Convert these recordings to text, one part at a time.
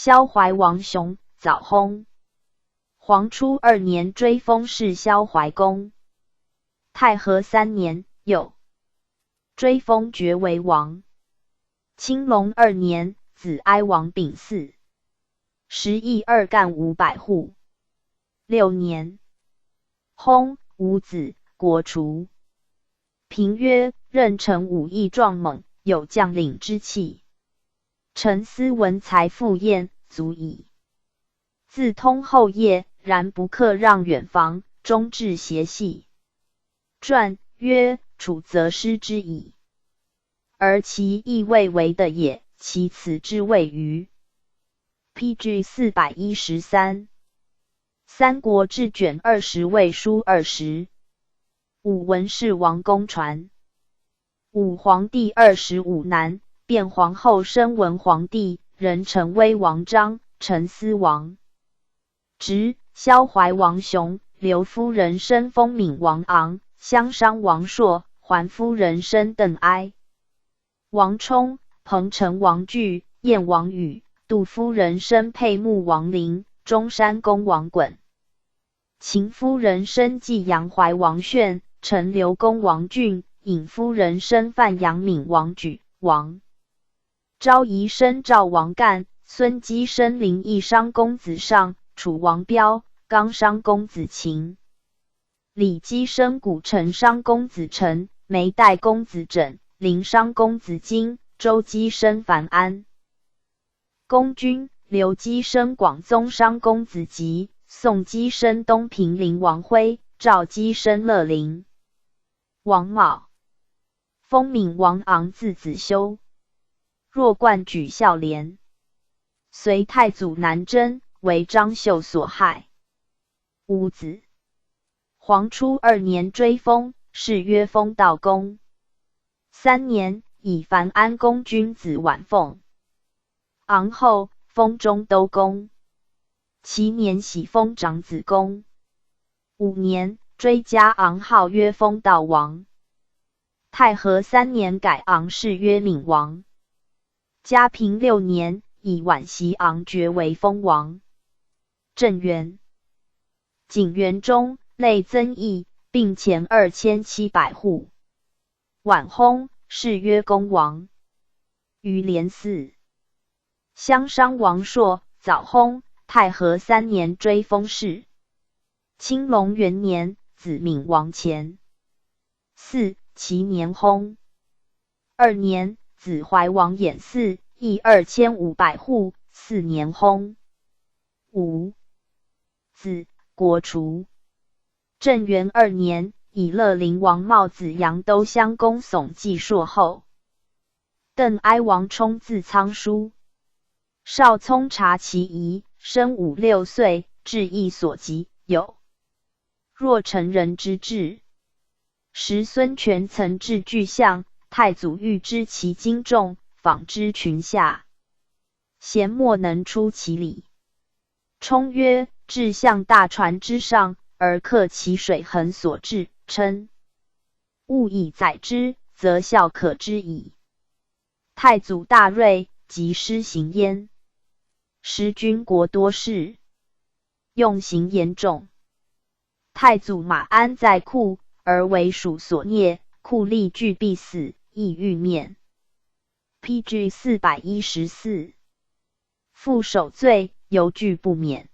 萧怀王雄，早薨。黄初2年追封谥萧怀公。太和3年，又追封爵为王。青龙2年，子哀王丙巳。10邑2干500户。6年，薨，无子，国除。平曰：任臣武艺壮猛，有将领之气。臣思文才富晏，足矣。自通后业，然不克让远房，终至邪系。传曰：处则失之矣。而其意未为的也，其辞之谓于。PG 413。三国志卷20魏书20。武文氏王公传。武皇帝25男，变皇后生文皇帝，人称威王章，陈思王。侄萧怀王雄，刘夫人生封闵王昂，襄商王朔，桓夫人生邓哀。王充，彭城王据，燕王宇，杜夫人生沛穆王陵，中山公王衮。秦夫人生济阳怀王炫，陈留公王俊，尹夫人生范阳闵王举，王昭仪生赵王干，孙姬生临邑商公子尚，楚王彪，刚商公子秦。李姬生古城商公子陈，梅代公子枕，临商公子荆，周姬生樊安。公君，刘姬生广宗商公子吉，宋姬生东平陵王辉，赵姬生乐陵王茂。封闵王昂字子修，若冠举孝廉。隋太祖南征，为张绣所害，无子。黄初2年追封，谥曰封道公。3年，以樊安公君子晚凤。昂后，封中都公。其年喜封长子公。5年，追加昂号曰封道王。太和3年改昂谥曰闵王。嘉平6年，以晚袭昂爵为封王。正元，景元中，类增邑，并前2700户。晚薨，谥曰公王。于连4。襄商王朔，早薨。太和3年追封谥。青龙元年，子闵王前。4，其年薨。2年，子怀王衍嗣，邑2500户，4年薨。5，子国除。正元2年，以乐陵王茂子阳都乡公耸继朔后。邓哀王充字仓叔。少聪察其仪，生5、6岁，志意所及，有若成人之志。时孙权曾制巨象，太祖欲知其精重，访之群下，贤莫能出其理。充曰：制象大船之上，而克其水衡所至，称物以载之，则效可知矣。太祖大锐，即施行焉。时军国多事，用刑严重。太祖马安在库，而为蜀所灭，库吏俱必死，亦欲灭。PG 414。复守罪，犹惧不免。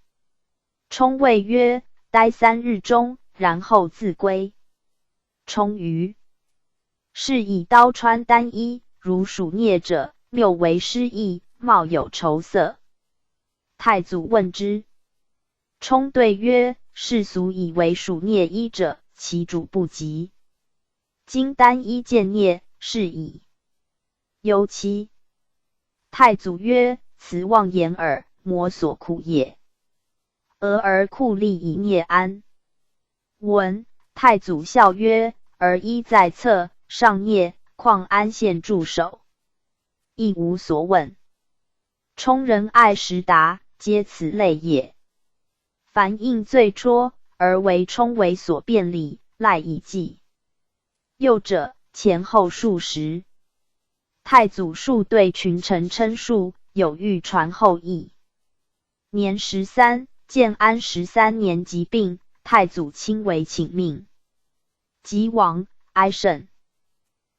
充谓曰：待3日中，然后自归。充于是以刀穿单衣，如鼠啮者，谬为失意，貌有愁色。太祖问之，充对曰：世俗以为鼠啮衣者，其主不及。今单衣见啮，是矣。忧戚。太祖曰：此妄言耳，魔所苦也。俄而库吏以啮安。闻太祖笑曰：而衣在侧，上啮，况安县驻守？亦无所问。充仁爱实达，皆此类也。凡应罪戳，而为充为所辩理，赖以记。又者，前后数十。太祖数对群臣称述，有欲传后意。年13，建安13年疾病，太祖亲为请命，即亡，哀甚。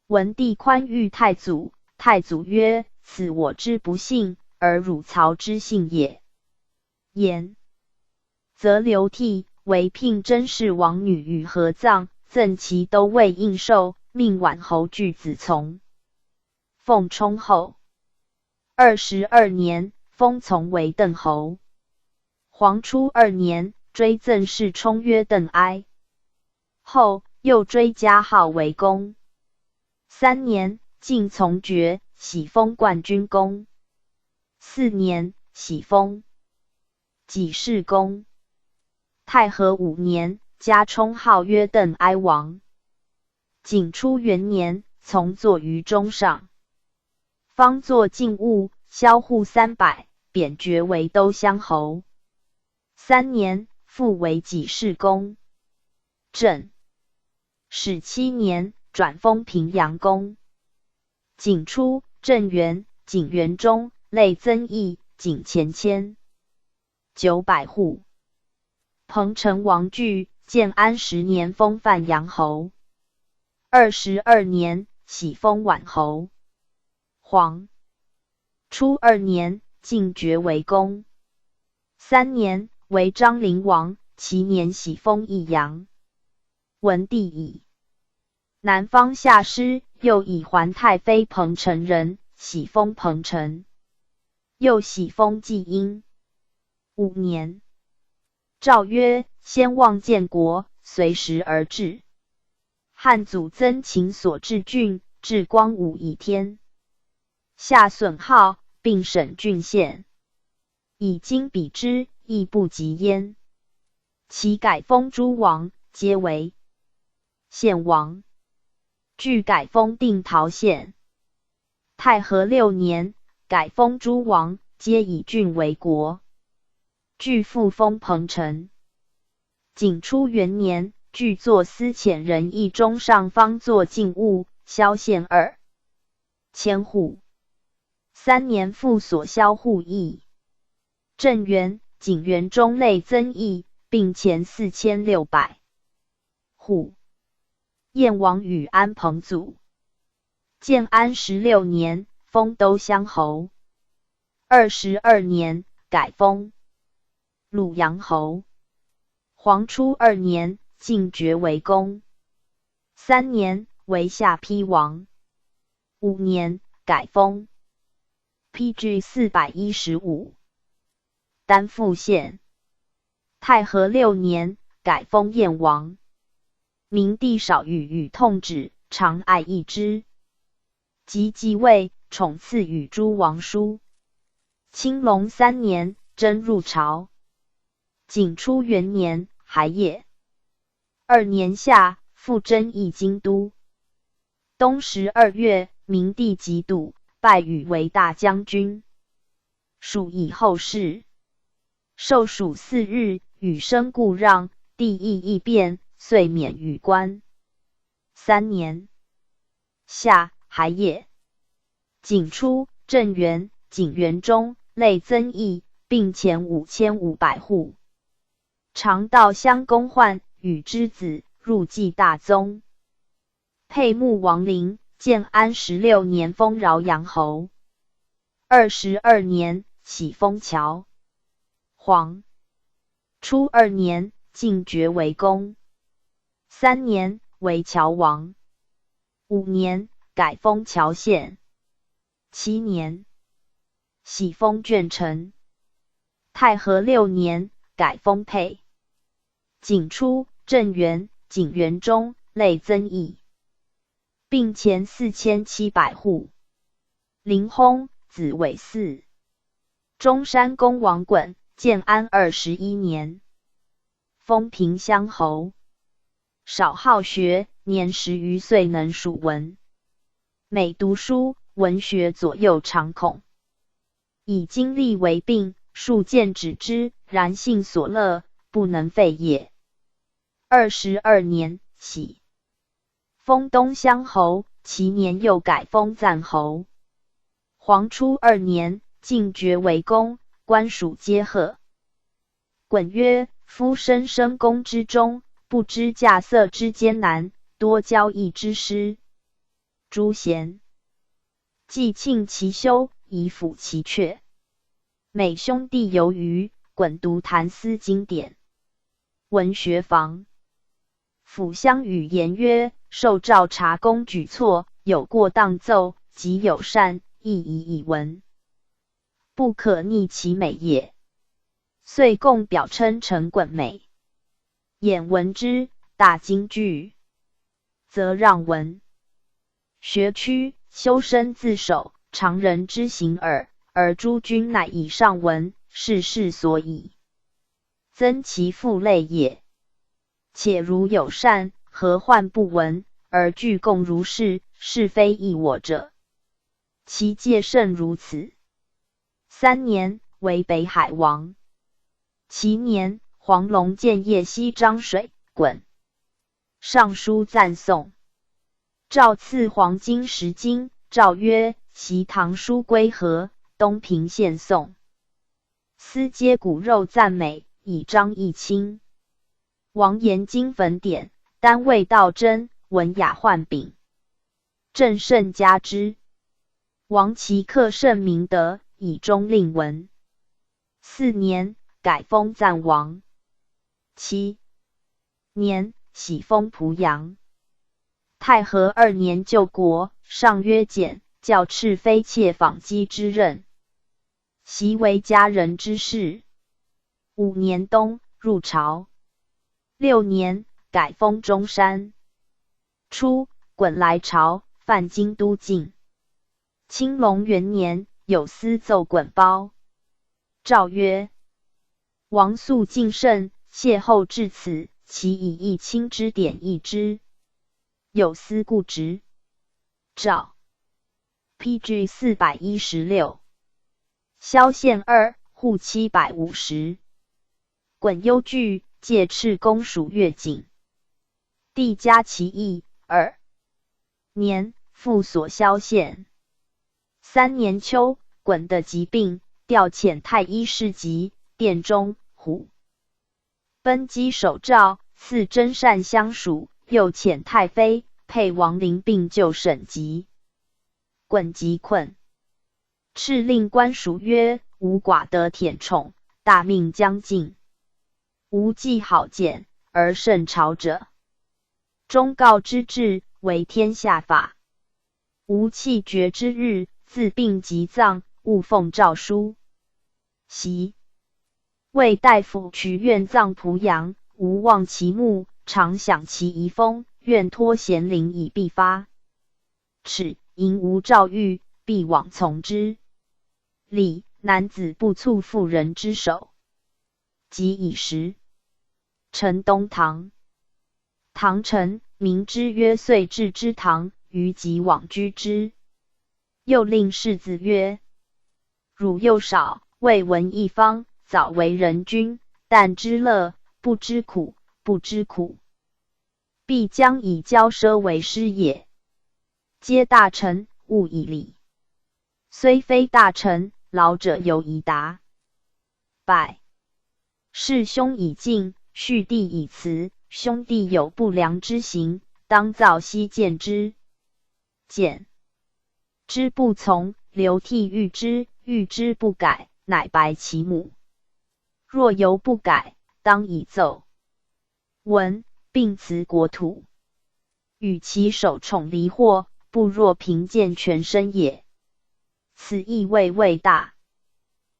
文帝宽谕太祖，太祖曰：“此我之不幸，而汝曹之幸也。”言，则流涕，为聘甄氏王女与合葬，赠其都尉应寿，命宛侯巨子从。奉冲后22年，封从为邓侯。黄初2年，追赠世冲曰邓哀。后又追加号为公。3年，晋从爵，喜封冠军公。4年，喜封己氏公。太和5年，加冲号曰邓哀王。景初元年，从坐于中上，方作禁务，销户300，贬爵为都乡侯。3年，复为己氏公。正始7年，转封平阳公。景初，正元，景元中，类增邑，景前迁900户。彭城王据，建安10年封范阳侯。22年，喜封宛侯。黄初2年，进爵为公。3年，为章陵王，其年喜封益阳。文帝以南方下师，又以桓太妃彭城人，喜封彭城。又喜封季婴。5年，诏曰：“先望建国，随时而治。”汉祖增秦所治郡，至光武以天下损耗，并省郡县。以今比之，亦不及焉。其改封诸王，皆为县王。据改封定陶县。太和6年，改封诸王，皆以郡为国。据复封彭城。景初元年，据作司遣人议中上方作禁务，萧县2千户。3年，复所萧户邑。正元，景元中类增邑，并前4600户。燕王与安彭祖。建安16年，封都乡侯。22年，改封鲁阳侯。黄初2年，进爵为公。3年，为下邳王。5年，改封邳郡415。丹阜县。太和6年，改封燕王。明帝少与痛止，常爱益之。即继位，宠赐与诸王书。清隆3年，征入朝。景初元年，还业。2年夏，复征议京都。冬12月，明帝疾笃，拜禹为大将军。属以后事。受暑4日，禹生故让，帝意异变，遂免禹官。3年夏，还业。景初，正元，景元中，类增邑，并前5500户。常到乡公唤禹之子，入继大宗。沛穆王陵，建安16年封饶阳侯。22年，喜封乔。黄初2年，进爵为公。3年，为乔王。5年，改封乔县。7年，喜封鄄城。太和6年，改封沛。景初，正元，景元中，类增邑，并前4700户。临薨，子为嗣。中山公王衮，建安21年，封平乡侯。少好学，年10余岁能属文。每读书，文学左右常恐。以经历为病，数见止之，然性所乐，不能废也。22年，喜封东乡侯，其年又改封赞侯。黄初2年，进爵为公，官属皆贺。袞曰：夫生生宫之中，不知稼穑之艰难，多交易之师。诸贤既庆其修，以辅其阙。每兄弟游于袞读谈思经典。文学坊辅相与言曰：受诏察公举错，有过当奏，即有善，亦以闻，不可逆其美也。遂共表称陈袞美。眼闻之，大惊惧，则让闻。学屈，修身自守，常人之行耳，而诸君乃以上闻，是事所以增其负累也。且如有善，何患不闻，而俱共如是，是非异我者？其戒甚如此。3年，为北海王。其年，黄龙见夜西漳水，袞上书赞颂。诏赐黄金10斤，诏曰：其唐书归何？东平献颂。司皆骨肉赞美，以彰义清。王言金粉典，单谓道真，文雅幻秉，朕甚嘉之。王其克甚明德，以忠令文。4年，改封赞王。7年，喜封濮阳。太和2年救国，上曰简，教敕妃妾访姬之任，习为家人之事。5年冬，入朝。6年，改封中山。初，袞来朝，犯京都境。清隆元年，有司奏袞褒。诏曰：王素敬慎，邂逅至此，其以义亲之典义之。有司固执。诏 PG 416。萧县2，户750。袞忧惧，借敕公属越境。帝加其邑。2年，复所萧县。3年秋，袞的疾病，调遣太医侍疾，殿中虎奔击守诏，赐真善相属，又遣太妃配王陵病救审疾。袞疾困，敕令官属曰：吾寡得舔宠，大命将尽。无计好谏，而胜朝者。忠告之治，为天下法。吾气绝之日，自病即葬，勿奉诏书。习魏大夫取愿葬濮阳，吾望其墓，常想其遗风，愿托贤灵以必发。耻淫无诏谕，必往从之。礼男子不促妇人之手。即以时。陈东堂。唐臣名之曰岁至之堂，于即往居之。又令世子曰：汝幼少，未闻一方，早为人君，但知乐，不知苦，不知苦，必将以骄奢为师也。皆大臣，勿以礼。虽非大臣，老者犹宜答。拜。事兄已尽，续弟已辞，兄弟有不良之行，当造悉见之。见之不从，流涕谕之，谕之不改，乃白其母。若犹不改，当以奏。闻并辞国土，与其首宠离祸，不若贫贱全身也。此意味未大，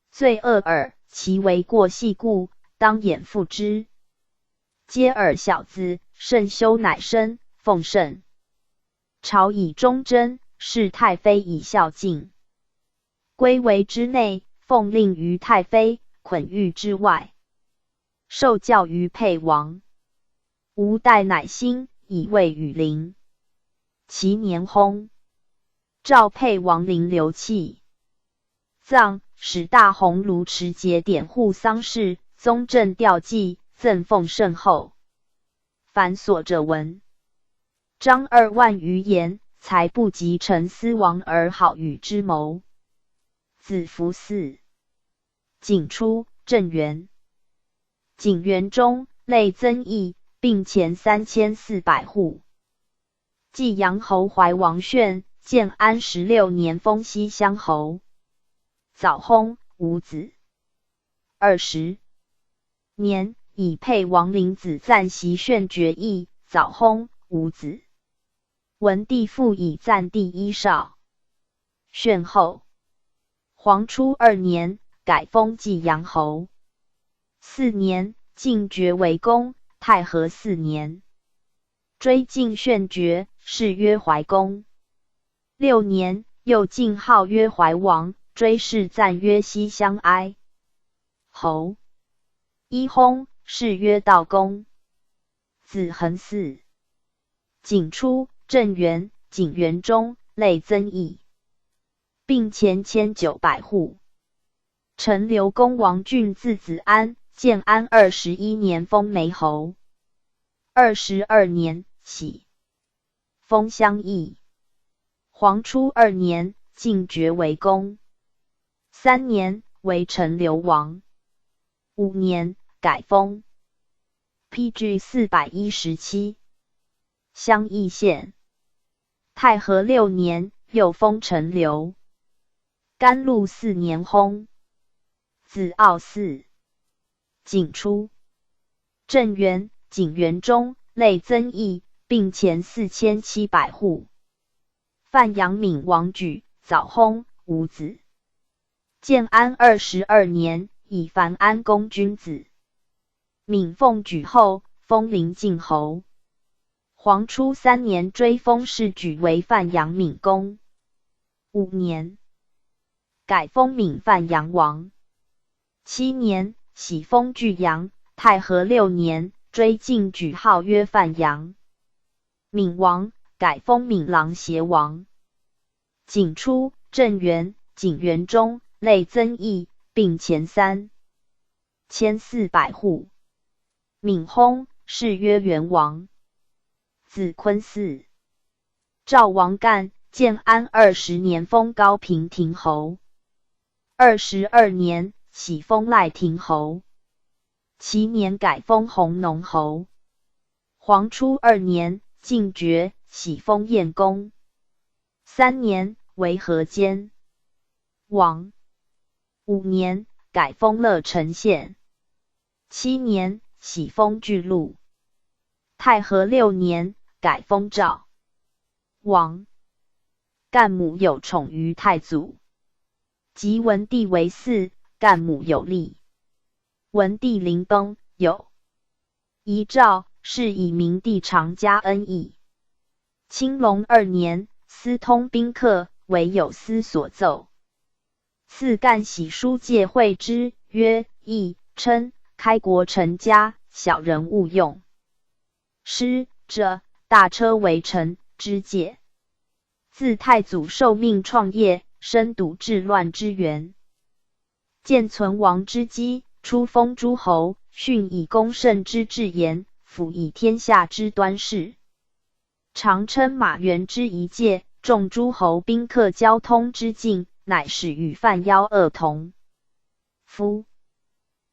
罪恶耳，其为过细故，当掩覆之。嗟尔小子，慎修乃生，奉圣朝以忠贞，视太妃以孝敬。归为之内，奉令于太妃，捆狱之外。受教于沛王。吾待乃兴，以为羽陵。其年薨。诏沛王陵流弃。葬，使大鸿胪持节典护丧事，宗正吊祭，赠奉圣后。凡所者闻。张2万余言，才不及陈思王而好与之谋。子服嗣。景初，郑元。景元中类增邑，并前3400户。继阳侯怀王炫，建安16年封西乡侯。早薨，无子。20年，以配王陵子赞袭炫爵邑，早薨，无子。文帝复以赞第一少。炫后，黄初2年，改封济阳侯。4年，进爵为公。太和4年，追进炫爵，谥曰怀公。6年，又进号曰怀王，追谥赞曰西乡哀侯。一薨，谥曰道公。子恒嗣。景初，郑元、景元中类增邑，并前1900户。陈留公王浚字子安，建安21年封梅侯。22年，喜封乡邑。黄初2年，进爵为公。3年，为陈留王。5年，改封。PG 417。乡邑县。太和6年，又封陈留。甘露4年薨。子傲嗣。景初，郑元、景元中类增邑，并前4700户。范阳闵王举，早薨，无子。建安22年，以樊安公君子。闵奉举后，封临晋侯。黄初3年，追封世举为范阳闵公。5年，改封闵范阳王。7年，喜封巨阳。太和6年，追进举号曰范阳。闵王，改封闵郎协王。景初，郑元、景元中类增邑，并前3400户。闵薨，谥曰元王。子昆嗣。赵王干，建安20年封高平亭侯。22年，喜封赖亭侯。7年，改封弘农侯。黄初2年，进爵，喜封晏公。3年，为河间王。5年，改封乐城县。7年，喜封巨鹿。太和6年，改封赵王。干母有宠于太祖。及文帝为嗣，干母有立。文帝临崩，有遗诏，是以明帝常加恩义。清隆2年，司通宾客，为有司所奏。赐干喜书戒会之，曰：义称开国成家，小人勿用。师者，大车为臣之戒。自太祖受命创业，深笃治乱之源。建存亡之基，初封诸侯，训以公圣之治言，辅以天下之端事。常称马援之一介，重诸侯宾客交通之境，乃使与犯妖恶同。夫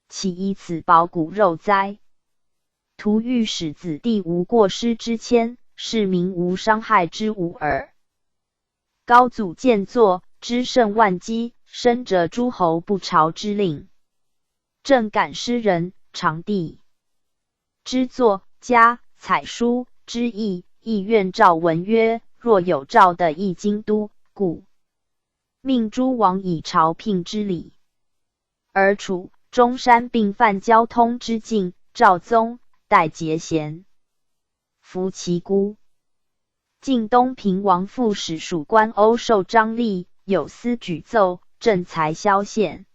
岂以此保骨肉哉？徒欲使子弟无过失之谦，士民无伤害之无耳。高祖建作，知胜万机，深折诸侯不朝之令。正感诗人常帝之作家采书之意，亦愿诏文曰：若有诏的议京都，故命诸王以朝聘之礼。而楚、中山并犯交通之境，赵宗、代节贤，服其孤。晋东平王副使属官欧受张力，有司举奏，正才萧县。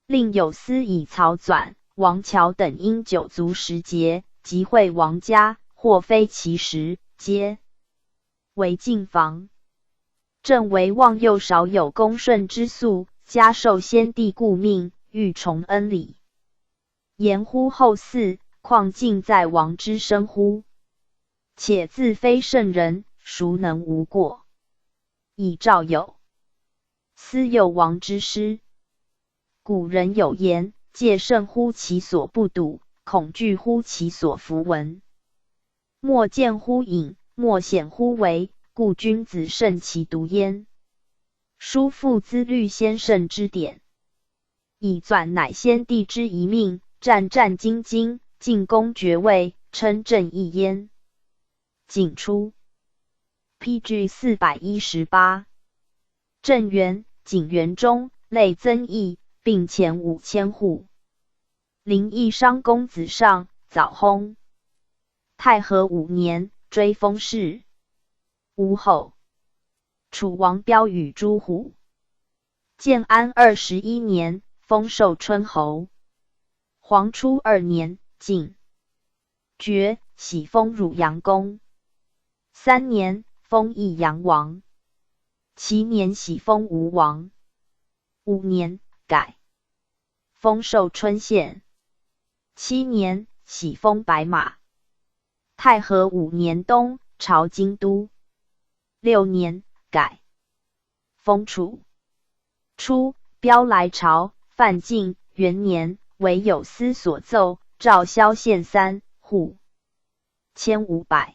另有司以曹纂、王乔等因酒足食节，集会王家，或非其时，皆为禁防。正为望幼少有恭顺之素，加受先帝故命，欲重恩礼。言乎后嗣，况尽在王之身乎？且自非圣人，孰能无过？以诏有司有王之师。古人有言：戒慎乎其所不睹，恐惧乎其所弗闻。莫见乎隐，莫显乎微，故君子慎其独焉。书父资虑先圣之典，以纂乃先帝之遗命，战战兢兢，进攻爵位，称正义焉。景初 ，PG 418。正元、景元中，类增邑，并前5000户。临邑商公子上，早薨。太和5年，追封谥。吴后。楚王标与诸虎。建安21年，封寿春侯。黄初2年，晋。爵，喜封汝阳公。3年，封益阳王。其年喜封吴王。5年，改。封寿春县。7年，喜封白马。太和5年冬，朝京都。6年，改。封楚。初，标来朝，范进元年，为有司所奏，诏萧县3户，1500。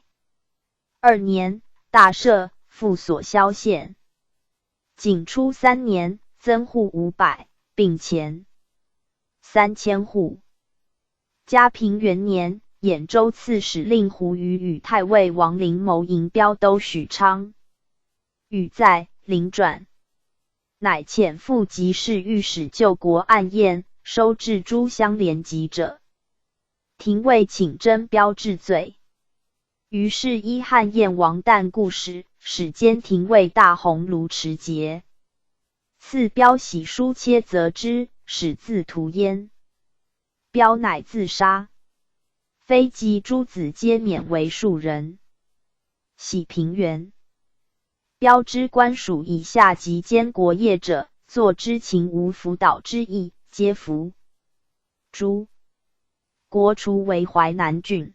2年，大赦，复所萧县。景初3年，增户500，并前3000户。嘉平元年，兖州刺史令狐虞与太尉王陵谋迎标都许昌。禹在陵传，乃遣副及侍御史救国案验，收治诸相连籍者。廷尉请征标治罪。于是依汉燕王旦故事，使监廷尉大鸿胪持节。赐标喜书切责之，使自屠焉。标乃自杀。非及诸子皆免为庶人。喜平原。标之官属以下及监国业者，作之情无辅导之意，皆服。诸国除为淮南郡。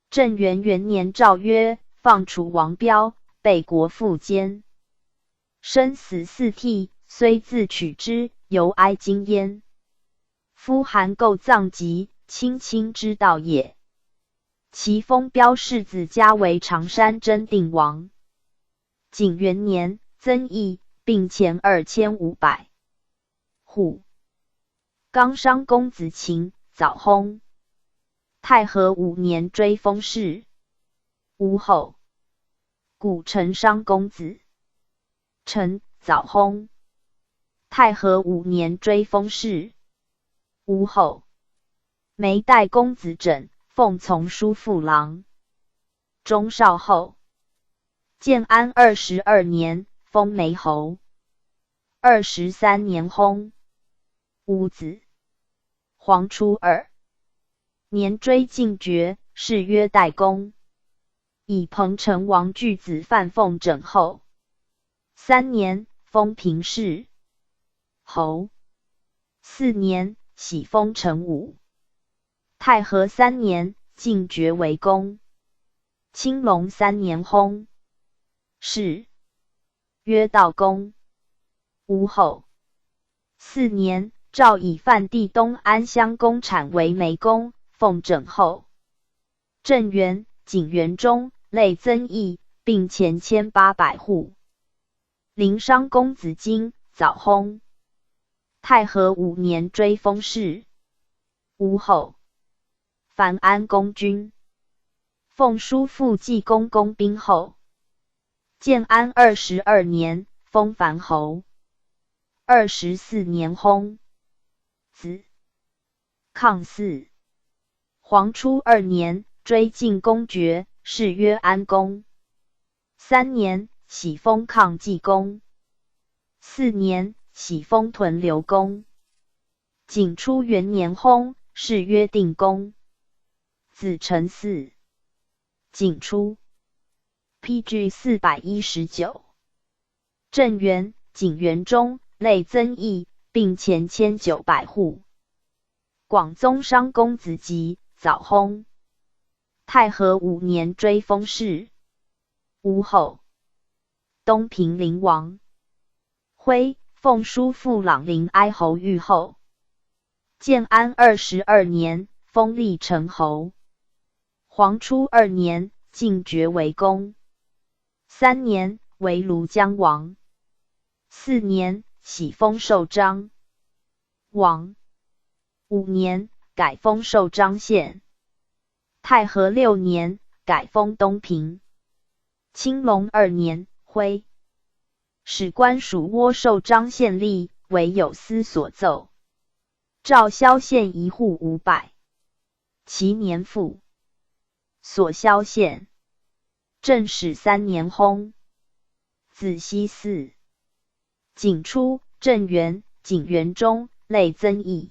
正元元年诏曰：放楚王标，备国复监。生死四替，虽自取之，犹哀今焉。夫韩构葬疾，卿卿之道也。其封标世子家为常山真定王。景元年，增邑，并前2500户。刚商公子秦，早薨。太和5年，追封谥。吴后。古陈商公子。陈，早薨。太和5年，追封谥。吴后。梅代公子枕，奉从叔父郎。中少后。建安22年，封梅侯。23年薨。无子。黄初2年，追晋爵，谥曰代公。以彭城王巨子范凤枕后。3年，封平氏侯。4年，喜封成武。太和3年，晋爵为公。青龙3年薨。谥曰道公。吴后。4年，诏以范地东安乡公产为梅公，奉枕后。正元、景元中，类增邑，并前1800户。临商公子荆，早薨。太和5年，追封谥。吴后。樊安公君。奉叔父济公公兵后。建安22年，封樊侯。24年薨。子。抗嗣。黄初2年，追晋公爵，谥曰安公。3年，喜封抗济公。4年，喜封屯留公。景初元年薨，谥曰定公。子承嗣。景初。PG 419。正元、景元中，类增邑，并前1900户。广宗商公子吉，早薨。太和5年，追封谥。吴后。东平陵王。徽，奉叔父朗陵哀侯御后。建安22年，封历成侯。黄初2年，进爵为公。3年，为庐江王。4年，喜封寿章王。5年，改封寿章县。太和6年，改封东平。青龙2年，徽史官属倭寿章县吏，为有司所奏。诏萧县1户500。其年赋。所萧县。正始3年薨。子熙嗣。景初，正元、景元中，类增邑，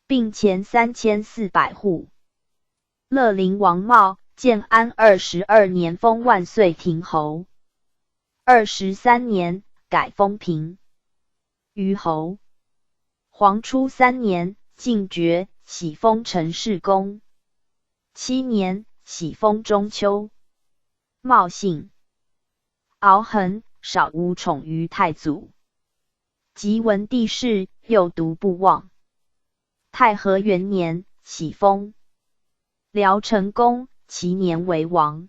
并前3400户。乐陵王茂，建安22年封万岁亭侯。23年，改封平虞侯。黄初3年，进爵，喜封陈氏公。7年，喜封中丘。茂姓敖衡，少无宠于太祖。及文帝谥，又独不忘。太和元年，喜封辽成公，其年为王。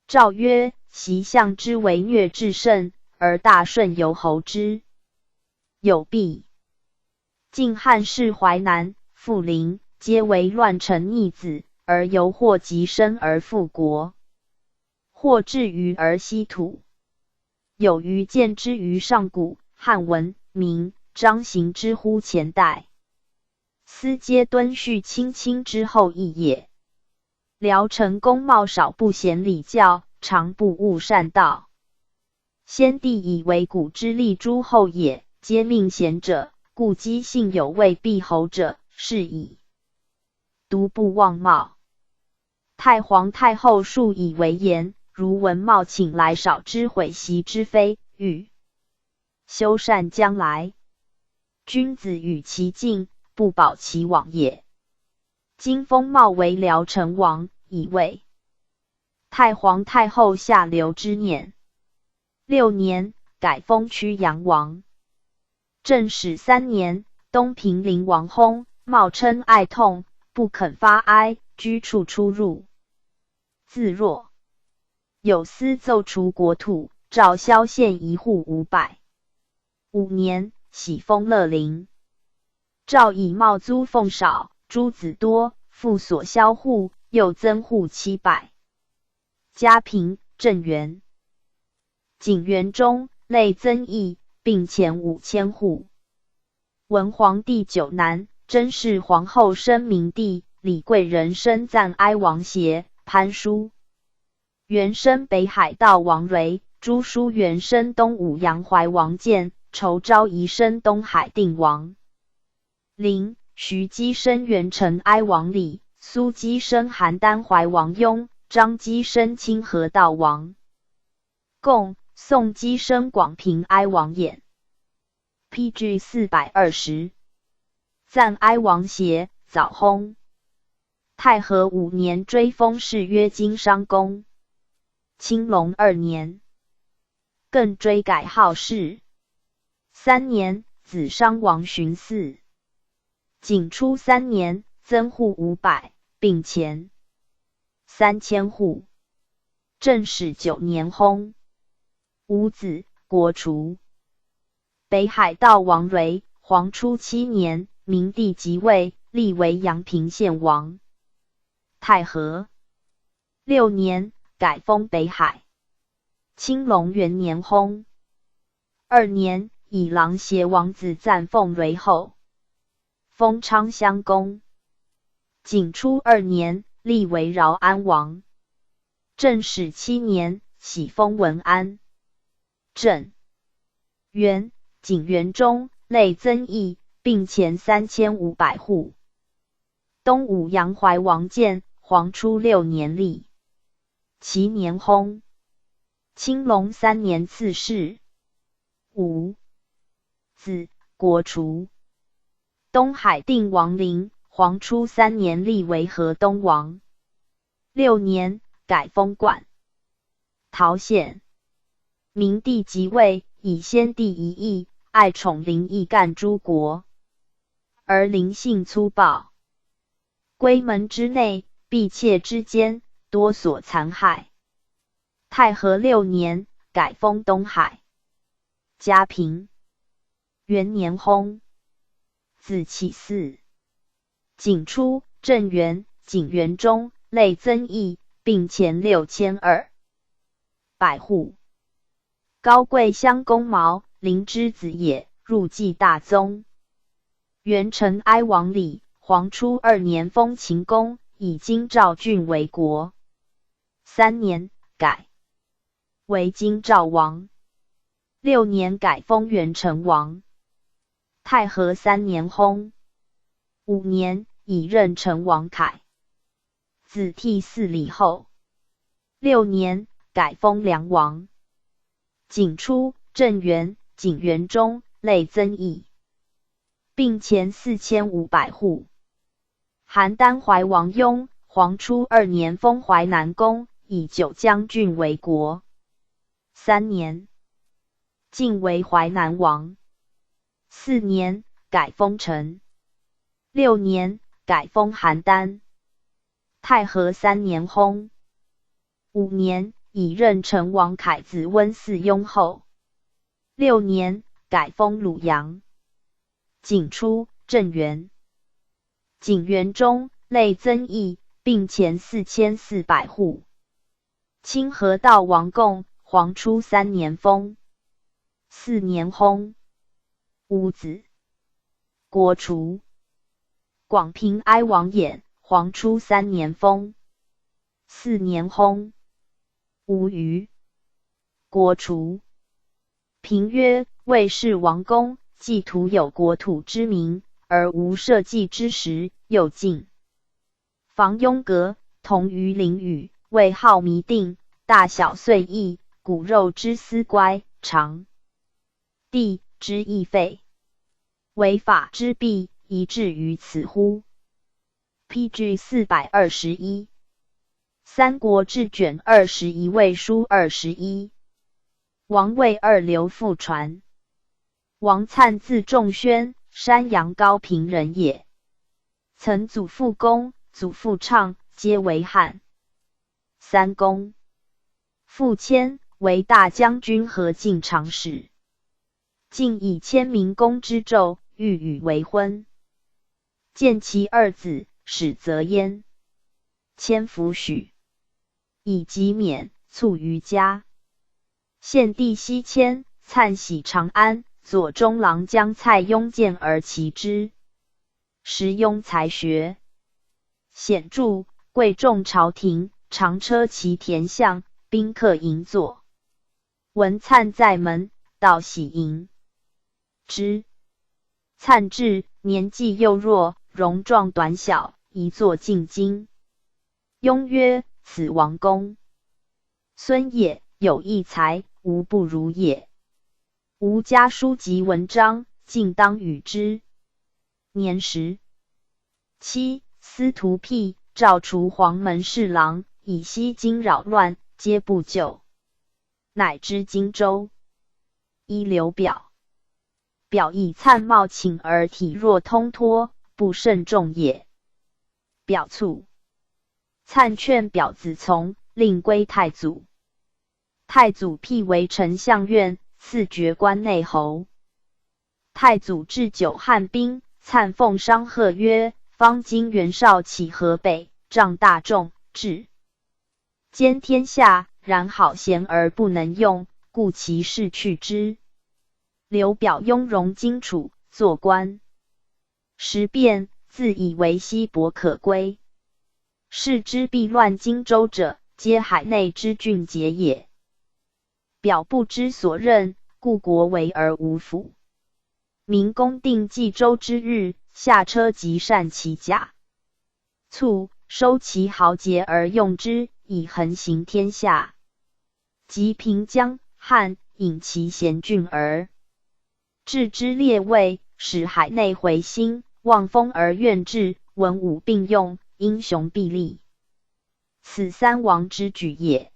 诏曰：袭相之为虐至甚，而大顺由侯之。有弊。晋汉室淮南、富临，皆为乱臣逆子，而犹或及生而复国，或至于而息土。有余见之于上古，汉文、明、张行之乎前代，斯皆敦恤亲亲之后裔也。辽成公貌少不贤礼教，常不务善道。先帝以为古之立诸后也，皆命贤者，故姬姓有位避侯者，是矣。独不忘茂。太皇太后数以为言，如闻茂请来少之毁袭之非，欲修缮将来。君子与其进，不保其往也。今封茂为辽成王，以为太皇太后下流之念。6年，改封曲阳王。正始3年，东平陵王薨，茂称哀痛，不肯发哀，居处出入，自若。有司奏除国土，诏萧县1户500。5年，喜封乐陵。诏以茂租俸少，诸子多，复所萧户，又增户700。嘉平、正元、景元中，类增邑，并前5000户。文皇帝9男，甄氏皇后生明帝，李贵人生赞哀王协、潘叔元生北海道王蕤，朱书元生东武阳怀王建，仇昭仪生东海定王陵，徐姬生元成哀王李，苏姬生邯郸怀王雍，张姬生清河道王贡，宋姬生广平哀王衍。PG 420。赞哀王协，早薨。太和5年，追封谥曰金商公。青龙2年，更追改号谥。3年，子商王巡嗣。景初3年，增户500，并前3000户。正始9年薨。无子，国除。北海道王蕤，黄初7年，明帝即位，立为阳平县王。太和6年，改封北海。青龙元年薨。2年，以琅邪王子赞奉为后，封昌襄公。景初2年，立为饶安王。正始7年，喜封文安。正元、景元中，类增邑，并前3500户。东武阳怀王建，黄初6年立。其年薨。青龙3年赐谥。5子，国除。东海定王陵，黄初3年立为河东王。6年，改封冠陶县。明帝即位，以先帝遗意，爱宠临邑干诸国。而灵性粗暴。闺门之内，婢妾之间，多所残害。太和6年，改封东海。嘉平元年薨。子启嗣。景初，正元、景元中，类增邑，并钱6200户。高贵乡公毛，灵之子也，入继大宗。元成哀王李，黄初2年封秦公，以京兆郡为国。3年，改为京兆王。6年，改封元成王。太和3年薨。5年，以任成王凯。子替嗣礼后。6年，改封梁王。景初，正元、景元中，类增邑，并钱4500户。邯郸怀王雍，黄初2年封淮南公，以九将军为国。3年，晋为淮南王。4年，改封陈。6年，改封邯郸。太和3年薨。5年，以任成王凯子温嗣雍后。6年，改封鲁阳。景初，正元、景元中，类增邑，并钱4400户。清河道王贡，黄初3年封。4年薨。无子。国除。广平哀王衍，黄初3年封。4年薨。无余。国除。平曰：魏氏王公，既徒有国土之名，而无社稷之实，又敬房雍阁，同于囹圄，谓好弥定，大小遂异，骨肉之思乖，常地之易废，为法之弊，宜至于此乎？PG 421。三国志卷21魏书21。王位2流复传。王粲字仲宣，山阳高平人也。曾祖父公、祖父畅，皆为汉。三公。父谦，为大将军和进长史。晋以谦明公之胄，欲与为婚。见其2子，始则焉。谦弗许。以及免，卒于家。献帝西迁，粲徙长安，左中郎将蔡邕见而齐之。时邕才学显著，贵重朝廷，常车其田相，宾客迎坐。闻粲在门，道喜迎之。粲至，年纪幼弱，容状短小，宜坐进京。邕曰：此王公孙也，有异才，无不如也。吾家书及文章，尽当与之。年17，司徒辟，诏除黄门侍郎，以西京扰乱，皆不救，乃知荆州。一刘表。表以粲貌请而体弱通脱，不甚重也。表卒。粲劝表子从，令归太祖。太祖辟为丞相院，赐爵关内侯。太祖置酒汉兵，粲奉商贺曰：方今袁绍起河北，仗大众，治兼天下，然好贤而不能用，故其事去之。刘表雍容荆楚，做官。时变，自以为西伯可归。是之必乱荆州者，皆海内之俊杰也。表不知所任，故国为而无辅。明公定冀州之日，下车即善其甲，卒，收其豪杰而用之，以横行天下。及平江、汉，引其贤俊而置之列位，使海内回心，望风而愿治，文武并用，英雄必立。此三王之举也。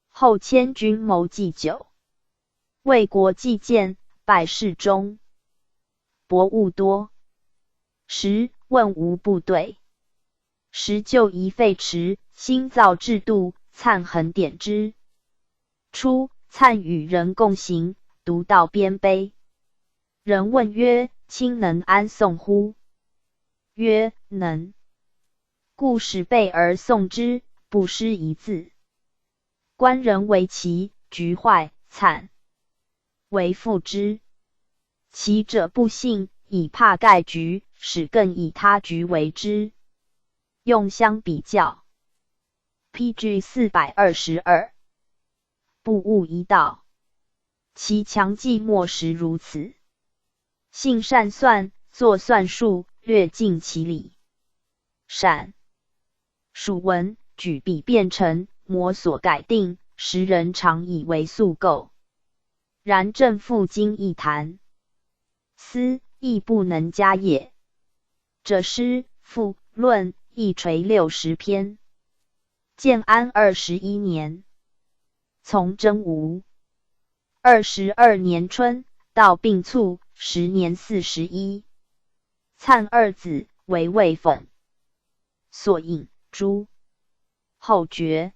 后迁军谋祭酒，为国计建，败事中，博物多。10问无部队。时就宜废弛，新造制度，粲恒典之。初，粲与人共行，独到边碑。人问曰：卿能安宋乎？曰：能。故使备而送之，不失一字。官人为奇，局坏，粲为复之。其者不信，以怕盖局，使更以他局为之。用相比较。PG 422。不务一道，其强记莫实如此。性善算，作算术，略尽其理。善属文，举笔变成，模所改定，时人常以为素构。然正负经一谈，思亦不能加也。者诗、赋、论一垂60篇。建安21年，从征吴。22年春，到病卒，时年41。粲二子为魏讽、所引、诛。后爵。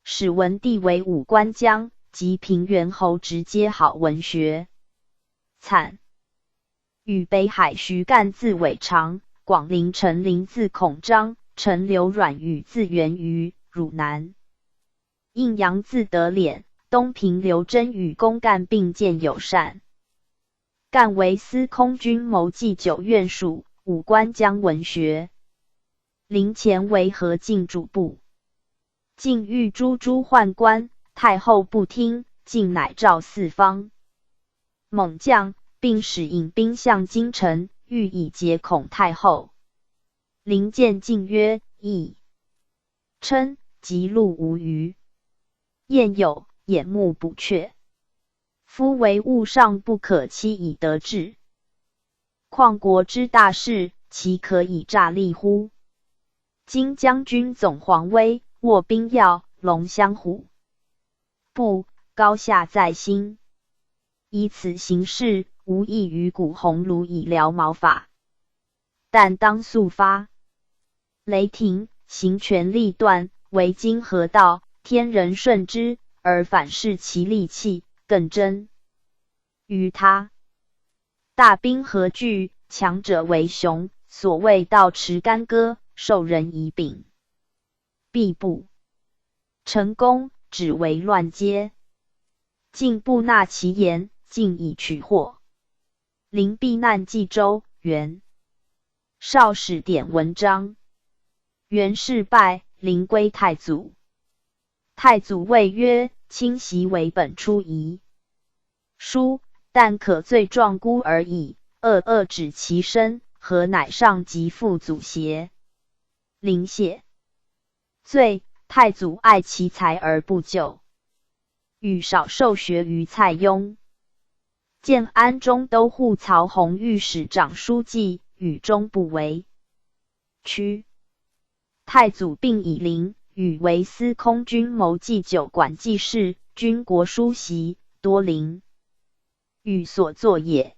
始文帝为武关将，及平原侯直接好文学。粲与北海徐干字韦长，广陵陈琳字孔章，陈留阮宇字元瑜，汝南。应阳字德敛，东平刘真与公干并见友善。干为司空军谋祭酒院属，武关将文学。陵前为何进主簿。晋欲诛诸宦官，太后不听，晋乃诏四方。猛将，并使引兵向京城，欲以结恐太后。临见晋曰：义。称及路无余。晏有眼目补阙。夫为物上不可期以得志，况国之大事，其可以诈立乎？今将军总皇威，握兵要，龙相虎，不高下在心。以此行事，无异于古鸿胪以疗毛发。但当速发。雷霆行权力断，为今何道？天人顺之，而反噬其利器，更争于他。大兵何惧？强者为雄。所谓道持干戈，受人以柄。必不成功，只为乱阶。晋不纳其言，进以取获。临避难冀州，元少使典文章。元事败，临归太祖。太祖谓曰：卿袭为本出夷。书但可罪状孤而已，恶止其身，何乃上及父祖邪？临谢罪，太祖爱其才而不救。欲少受学于蔡邕。建安中都护曹洪御史长书记，与终不为。屈太祖病已临，与为司空军谋祭酒管记事，军国书习，多陵。与所作也。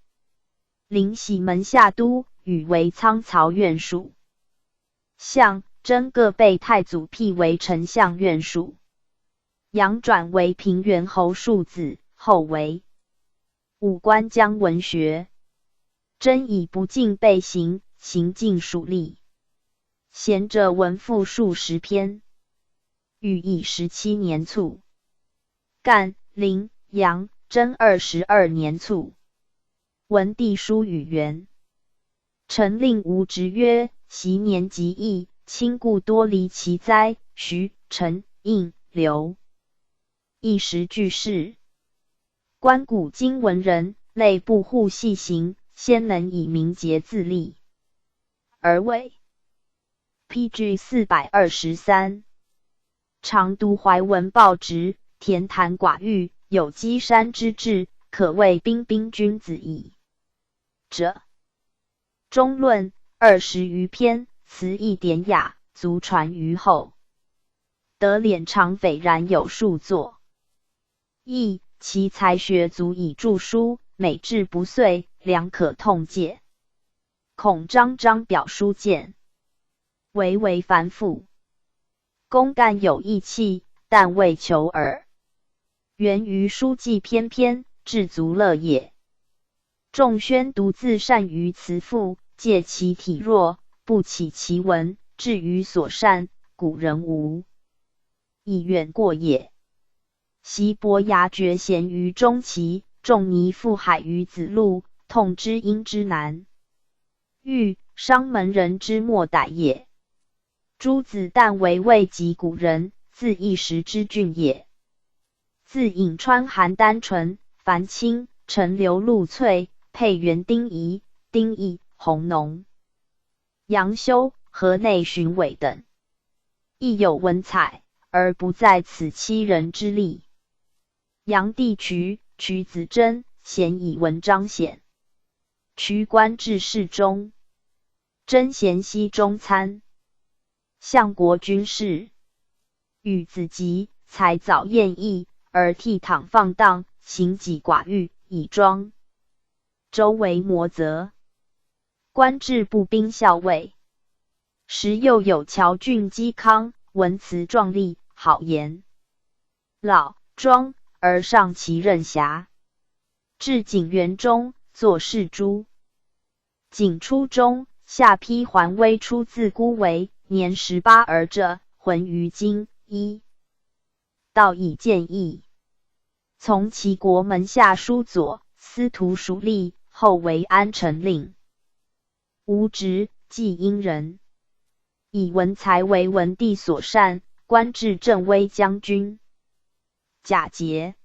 临喜门下都，与为仓曹院属。相真各被太祖辟为丞相院属。杨转为平原侯庶子，后为武关将文学。真以不敬被刑，刑尽属吏。贤者文赋数十篇。寓意17年卒。干、陵、杨、真22年卒。文帝书与元。臣令吴直曰：昔年极易，亲故多离其灾。徐、陈、应、刘一时俱逝。观古今文人，类不护细行，先能以明节自立。而为 PG 423。常读怀文报直，恬谈寡欲，有稽山之志，可谓彬彬君子矣。者中论20余篇，词意典雅，足传于后。德敛常斐然有数作，亦其才学足以著书，美志不遂，良可痛戒。恐张张表书见，唯为繁复。公干有义气，但为求耳。源于书记翩翩，至足乐也。仲宣独自善于辞赋，借其体弱，不起其文，至于所善，古人无以远过也。昔伯牙绝贤于钟齐，仲尼赴海于子路，痛之殷之难，欲商门人之莫逮也。诸子但为未及古人，自一时之俊也。自颍川邯郸淳、樊清、陈留陆翠、沛元丁仪、丁义、弘农、杨修、河内荀伟等，亦有文采，而不在此欺人之力。杨帝渠、渠子真咸以文彰显，渠官至侍中，真咸西中参，相国军事。与子集才早艳逸，而倜傥放荡，行己寡欲，以庄周为模则。官至步兵校尉，时又有乔俊嵇康，文辞壮丽，好言。老庄而上其任辖。至景元中，作侍诸。景初中，下邳桓威出自孤为，年18而者，浑于京一。道以见义，从其国门下书左，司徒属吏，后为安城令。无职，即殷人。以文才为文帝所善，官至镇威将军。贾节，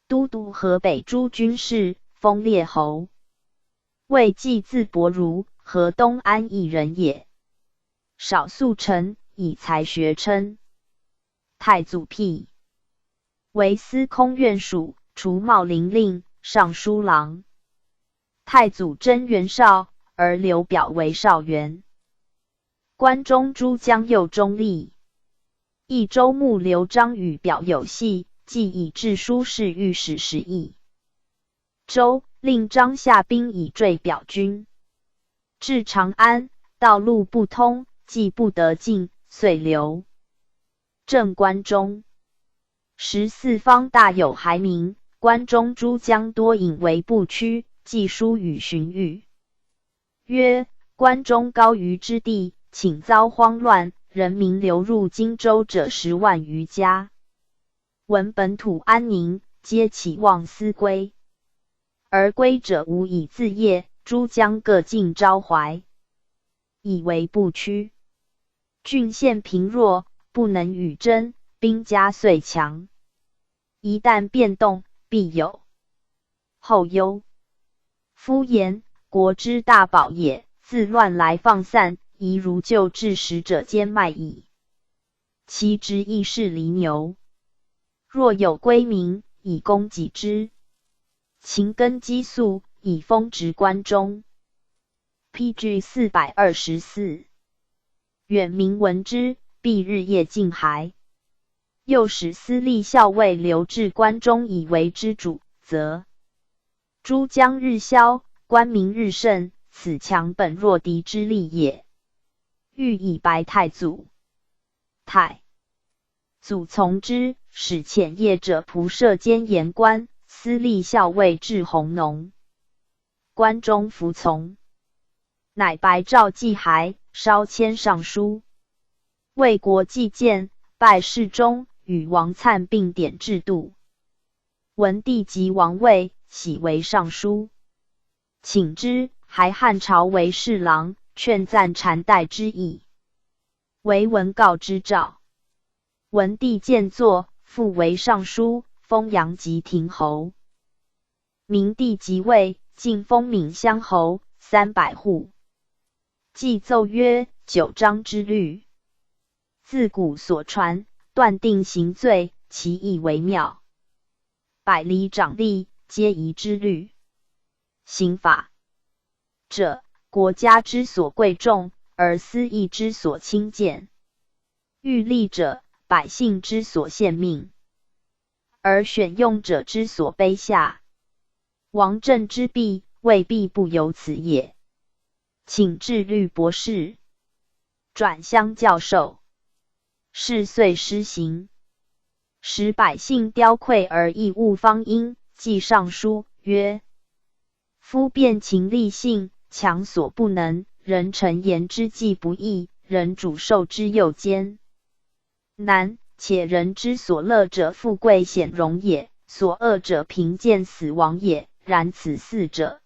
都督河北诸军事，封列侯。魏季字伯如，河东安邑人也。少素臣，以才学称。太祖辟，为司空院属，除茂陵令，尚书郎。太祖征袁绍，而留表为少元。关中诸将右中立。益州牧刘璋与表有隙，即以致书事御史10邑。州令张下兵以坠表军。至长安，道路不通，既不得进，遂留。镇关中。14方大有骸民，关中诸将多引为不屈，寄书与荀彧，曰：关中高于之地，请遭慌乱，人民流入荆州者10万余家。闻本土安宁，皆起望思归，而归者无以自业，诸将各尽招怀，以为不屈。郡县贫弱，不能与争，兵家遂强。一旦变动，必有后忧。夫言国之大宝也，自乱来放散，宜如旧至使者兼卖矣。其职亦是犁牛。若有归民，以供给之。勤耕积粟，以丰植关中。PG 424。远民闻之，必日夜进还。又使司隶校尉留至关中以为之主，则诸将日消，官民日盛，此强本弱敌之力也。欲以白太祖。太祖从之，使遣业者仆射监言官、司隶校尉至弘农。关中服从，乃白诏祭骸，烧迁尚书。为国祭谏，拜侍中，与王粲并典制度。文帝即王位，喜为尚书，请之，还汉朝为侍郎，劝赞禅代之意，为文告之诏。文帝见作，复为尚书，封阳吉亭侯。明帝即位，晋封闵乡侯300户。既奏曰：九章之律，自古所传，断定刑罪，其意为妙。百里长吏，皆宜之律。刑法者，国家之所贵重，而私义之所轻贱；欲立者，百姓之所献命，而选用者之所卑下。王政之弊，未必不由此也。请至律博士，转乡教授。事遂施行，使百姓雕聩而义务方音，记上书曰：夫辩情立性，强所不能，人臣言之计不义，人主受之诱奸。难，且人之所乐者富贵显荣也，所恶者贫贱死亡也。然此四者，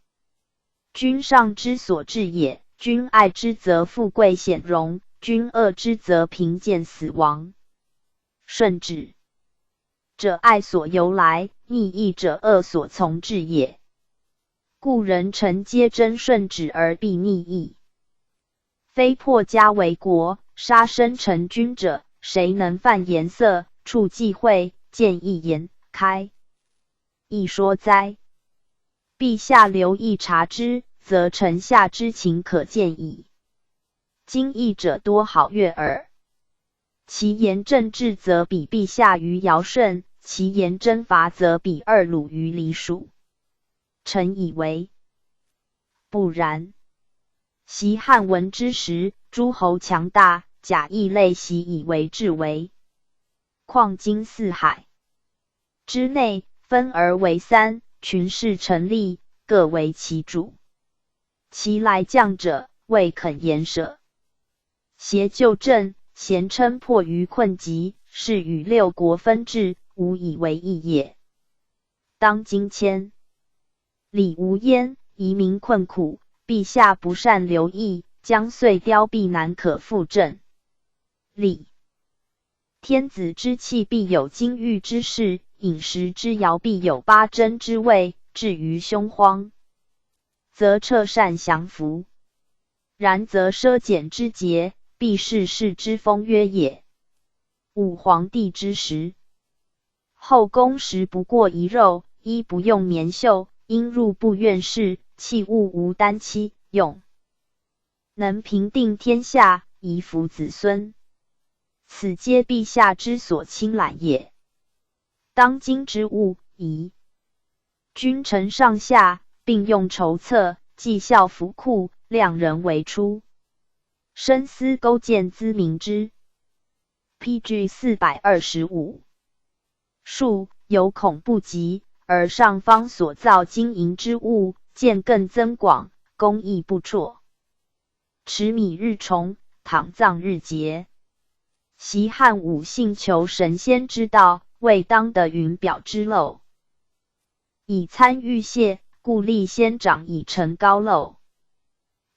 君上之所至也。君爱之则富贵显荣，君恶之则贫贱死亡。顺止者爱所由来，逆义者恶所从至也。故人臣皆真顺止而必逆义。非破家为国，杀身成君者，谁能犯颜色，处忌讳，见一言，开一说哉？陛下留意察之，则臣下之情可见矣。今义者多好悦耳。其言政治则比陛下于尧舜，其言征伐则比二鲁于黎蜀。臣以为不然。昔汉文之时，诸侯强大，假意类习以为治为。况今四海之内，分而为三，群士成立，各为其主。其来将者，未肯言舍。挟旧政，咸称迫于困急，是与六国分治，无以为义也。当今迁礼无焉，夷民困苦，陛下不善留意，将遂凋敝，难可复振。礼天子之气必有金玉之势，饮食之肴必有八珍之味，至于凶荒，则彻善降服。然则奢俭之节，必是世之风约也。武皇帝之时，后宫食不过一肉，衣不用棉袖，应入不愿事，器物无单期用，能平定天下，以辅子孙。此皆陛下之所亲览也。当今之务，宜君臣上下并用筹策，绩效服库，量人为出，深思勾践资明之。PG 425。数有恐不及，而上方所造金银之物，渐更增广，工艺不辍。持米日重，躺葬日节。习汉武信求神仙之道，未当得云表之漏。以参欲谢，故立先长以成高漏。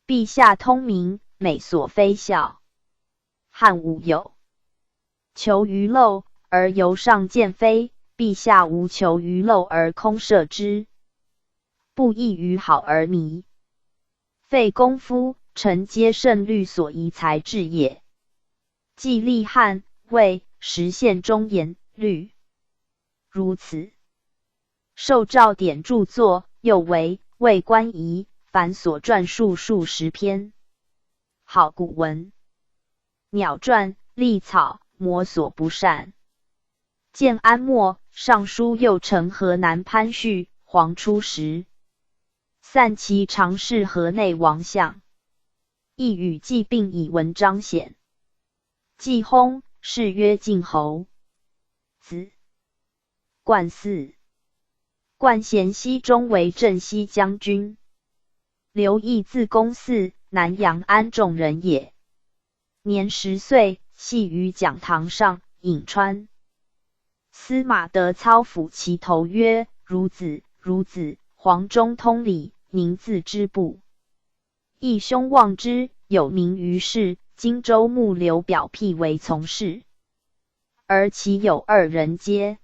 陛下通明，美所非笑。汉武有求于漏，而由上见非，陛下无求于漏而空摄之，不异于好而迷。费功夫，臣皆圣律所宜才智也。既立汉、魏，实现忠言律，如此。受诏典著作，又为魏官仪，凡所撰述数十篇。好古文、鸟传、历草，摩所不善。建安末，尚书右丞河南潘煦、黄初时，散其常侍河内王相，亦与季并以文彰显。季薨，谥曰晋侯。子冠嗣。冠咸熙中为镇西将军。刘毅字公嗣，南阳安众人也。年10岁，系于讲堂上，颍川。司马德操抚其头曰：孺子，孺子！黄中通礼，宁自知不？义兄望之，有名于世。荆州牧刘表辟为从事，而其有2人皆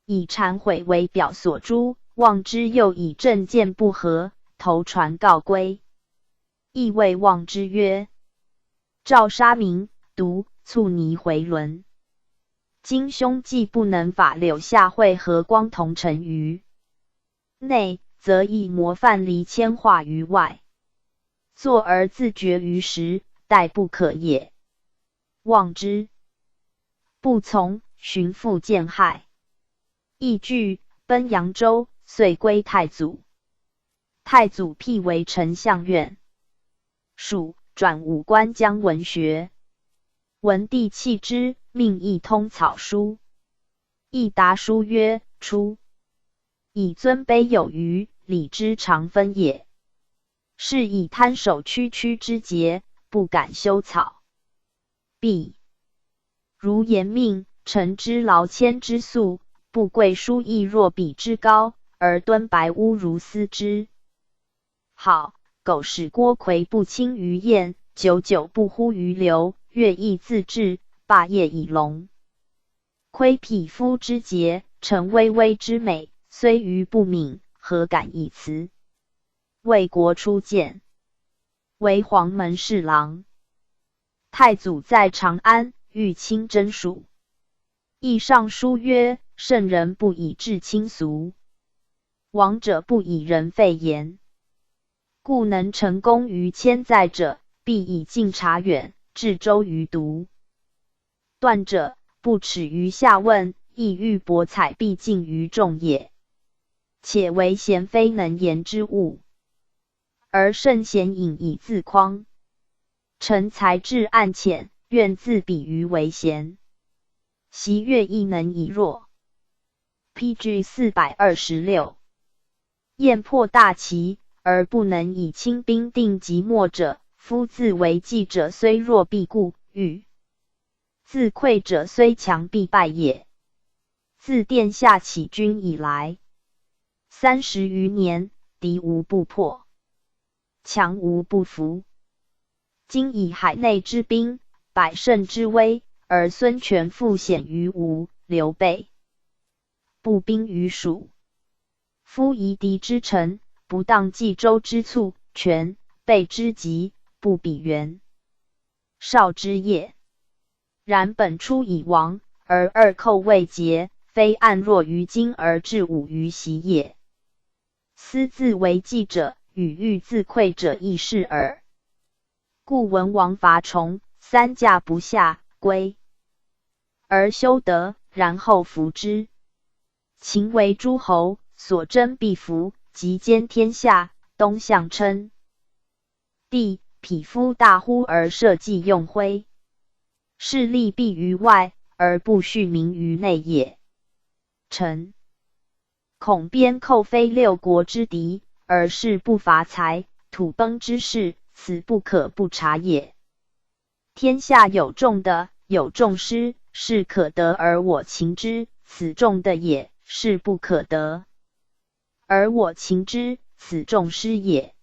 以谗毁为表所诛，望之又以政见不合，投传告归。亦谓望之曰：赵杀民，独促泥回伦。今兄既不能法柳下惠和光同臣于内，则以模范离谦化于外，坐而自绝于时，殆不可也。望之不从，寻父见害，亦惧，奔扬州，遂归太祖。太祖辟为丞相院。蜀转武官将文学。文帝弃之，命议通草书。议答书曰：初，以尊卑有余，礼之常分也。是以贪守区区之节，不敢修草。必如言命，臣之劳谦之素，不贵书亦若彼之高，而敦白污如斯之好。苟使郭魁不轻于燕，久久不忽于流，乐毅自治，霸业以隆。窥匹夫之节，陈巍巍之美，虽愚不敏，何敢一辞？魏国初建，为黄门侍郎。太祖在长安，欲亲征蜀。议上书曰：圣人不以治亲俗，王者不以人废言。故能成功于千载者，必以近察远，治周于独。断者不耻于下问，亦欲博采必尽于众也。且为贤非能言之物，而圣贤隐以自匡。臣才智暗浅，愿自比于为贤。习乐亦能以弱。PG 426。燕破大齐，而不能以轻兵定即墨者，夫自为计者虽弱必固，欲自溃者虽强必败也。自殿下起军以来，30余年，敌无不破，强无不服。今以海内之兵，百胜之威，而孙权复显于吴，刘备步兵于蜀。夫夷狄之臣，不当冀州之促，权备之急，不比袁绍之业。然本初以亡，而二寇未捷，非暗弱于今而致武于习也。私自为计者，与欲自溃者亦是耳。故文王伐崇，三驾不下，归而修德，然后服之。秦为诸侯，所争必服，及兼天下，东向称帝，匹夫大呼而社稷用徽，势力必于外，而不恤民于内也。臣恐边寇非六国之敌，而是不伐财，土崩之势，此不可不察也。天下有众的，有众师，是可得而我擒之，此众的也，是不可得而我擒之，此众师也。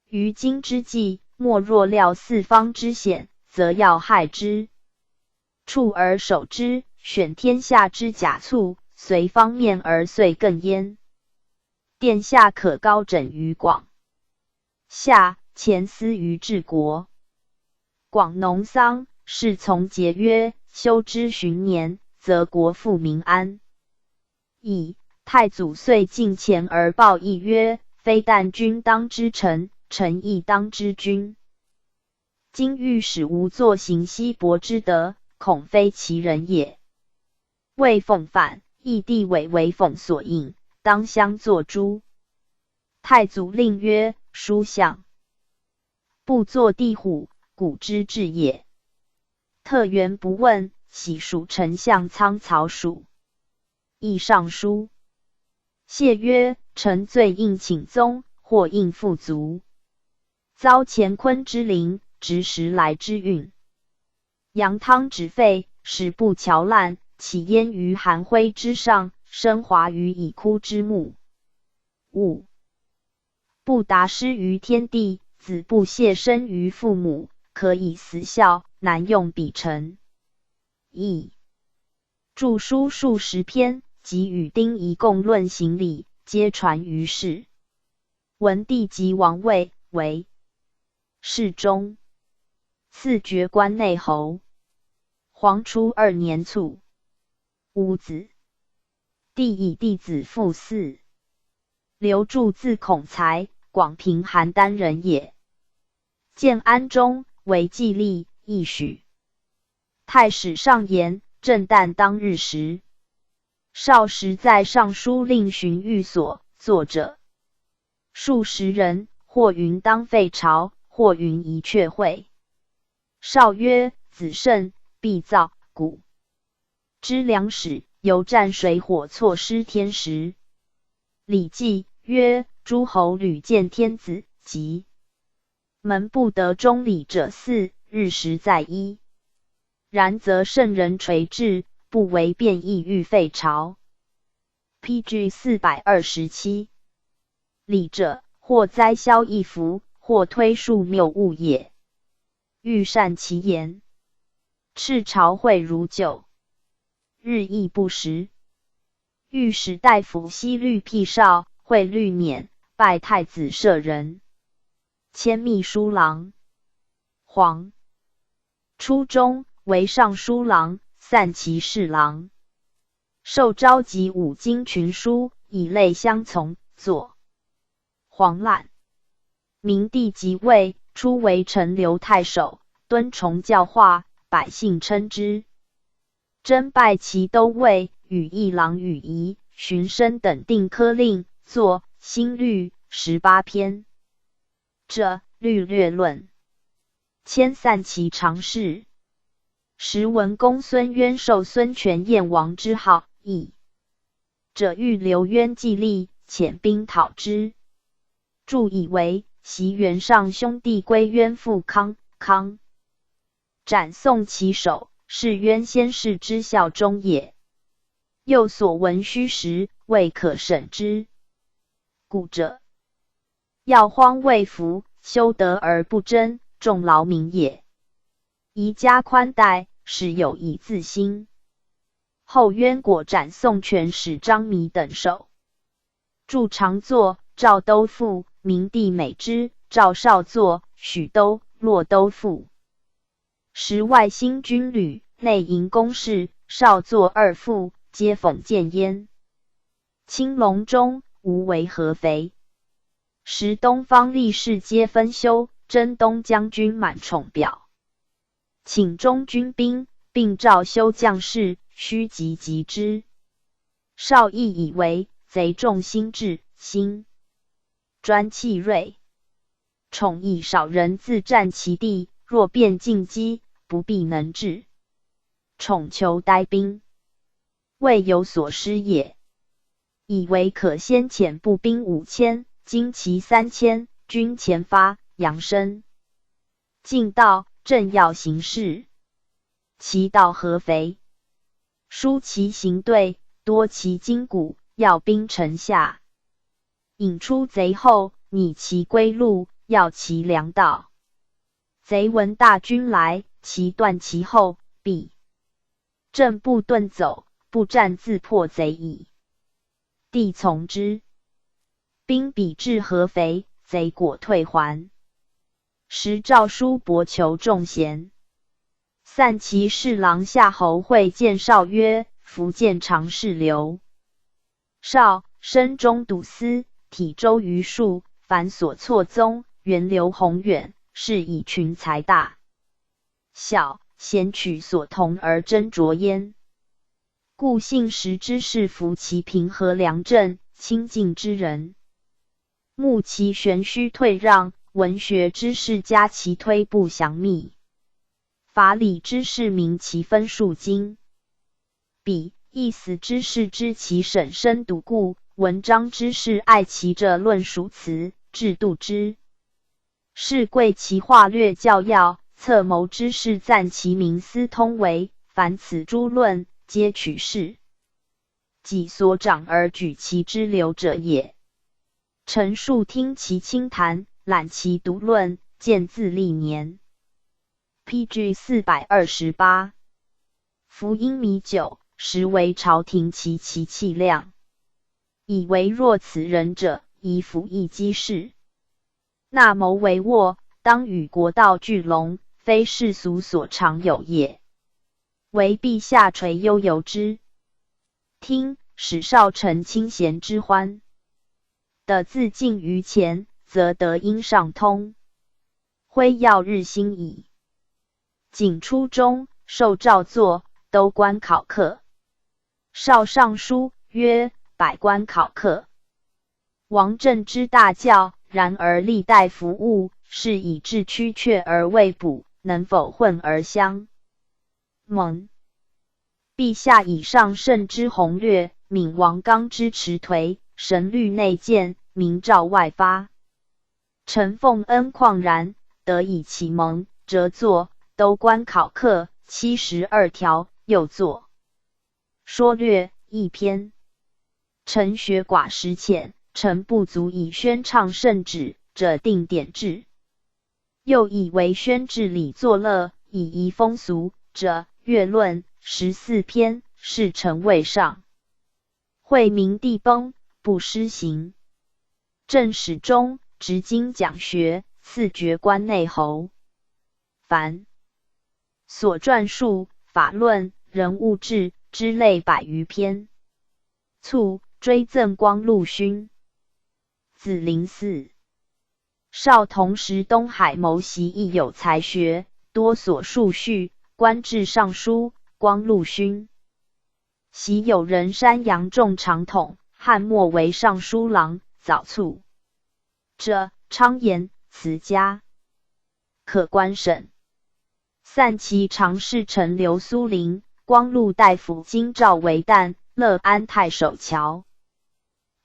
于今之计，莫若料四方之险，则要害之，处而守之，选天下之甲卒，随方面而遂更焉。殿下可高枕于广下，前思于治国。广农桑，士从节约，修之循年，则国富民安。以太祖遂进前而报义曰：非但君当之臣，臣亦当之君。今欲使吾作行西伯之德，恐非其人也。魏讽反，义帝委为讽所引，当相作诛。太祖令曰：书相不作地虎，古之至也。特原不问，喜属丞相仓曹属。议上书。谢曰：臣罪应请宗，或应富足，遭乾坤之灵，执时来之运。扬汤止沸，使布桥烂，起焉于寒灰之上，升华于已枯之木。5. 不达失于天地，子不谢生于父母，可以死孝，难用彼臣。亦著书数十篇，及与丁仪共论行礼，皆传于世。文帝即王位，为侍中，赐爵关内侯。黄初2年卒，无子。帝以弟子父嗣。刘柱字孔才，广平邯郸人也。建安中，为季历，亦许。太史上言，正旦当日时，少时在尚书令荀彧所，作者数十人，或云当废朝，或云宜阙会。少曰：子胜必造谷之粮使，犹战水火错失天时。礼记曰：诸侯屡见天子，及门不得中礼者4，日食在一。然则圣人垂治，不为变异欲废朝。PG 427。礼者，或灾消一服，或推树谬误也。欲善其言，赤朝会如酒，日益不食。御史大夫西律辟少，会律免，拜太子舍人，迁秘书郎。黄初中为尚书郎、散骑侍郎，受召集五经群书，以类相从，作。黄览。明帝即位，初为陈留太守，敦崇教化，百姓称之。征拜齐都尉、羽翼郎羽仪、荀升等定科令，作新律18篇。这律略论。迁散骑常侍。时文公孙渊受孙权燕王之号，议者欲留渊继立，遣兵讨之。注以为袭袁尚兄弟归渊父康，康斩送其首，是渊先世之效忠也。又所闻虚实，未可审之。故者，要荒未服，修德而不争，重劳民也。宜加宽待，使有以自新。后渊果斩宋权使张弥等首。著常作赵都赋，明帝美之。赵少作许都、洛都赋。时外兴军旅，内营公事，少作2赋，皆讽谏焉。青龙中无为合肥。时东方力士皆分修，征东将军满宠表。请中军兵，并召修将士，须急击之。少亦以为贼众心智，心专气锐，宠亦少人自占其地，若便进击，不必能治。宠求待兵，未有所失也。以为可先遣步兵5000，精骑3000，军前发，扬声进道，正要行事。其到合肥，疏其行队，多其筋骨，要兵城下。引出贼后，拟其归路，要其粮道。贼闻大军来，其断其后，必正步遁走，不战自破贼矣。帝从之。兵彼至合肥，贼果退还。时诏书博求众贤。散骑侍郎夏侯会见少曰：福建常侍刘少，身中笃思，体周于术，凡所错综，源流宏远，是以群才大小，贤取所同而斟酌焉。故信实之士服其平和良政，亲近之人慕其玄虚退让，文学之士加其推步详密，法理之士明其分数经，彼意思之士知其审深笃固，文章之士爱其者论述词，制度之士贵其化略教要，策谋之士赞其明思通为，凡此诸论，皆取士己所长而举其之流者也。陈述听其清谈，览其独论，见自历年。PG 428。夫因米酒，实为朝廷其气量，以为若此人者，以辅义机事。纳谋为卧，当与国道俱隆，非世俗所常有也。惟陛下垂悠游之，听使少臣清闲之欢，得自尽于前，则得因上通。徽耀日新矣。景初中，受诏作都官考课。少尚书曰：百官考课。王政之大教，然而历代服务，是以致躯缺而未补，能否混而相蒙？陛下以上圣之宏略，闵王纲之迟颓，神虑内见，明诏外发。臣奉恩旷然，得以启蒙，折作都官考课72条，又作说略1篇。臣学寡识浅，臣不足以宣倡圣旨，者定典制。又以为宣治礼作乐，以夷风俗者，乐论14篇，是臣未上。惠明帝崩，不施行。正史中执经讲学，赐爵关内侯。凡所撰述法论、人物志之类100余篇。卒，追赠光禄勋。子陵嗣。少同时东海谋习亦有才学，多所述序，官至尚书、光禄勋。习有人山阳仲长统，汉末为尚书郎，早卒者，昌言辞家，可官审。散骑常侍陈留苏林，光禄大夫京兆为旦，乐安太守乔。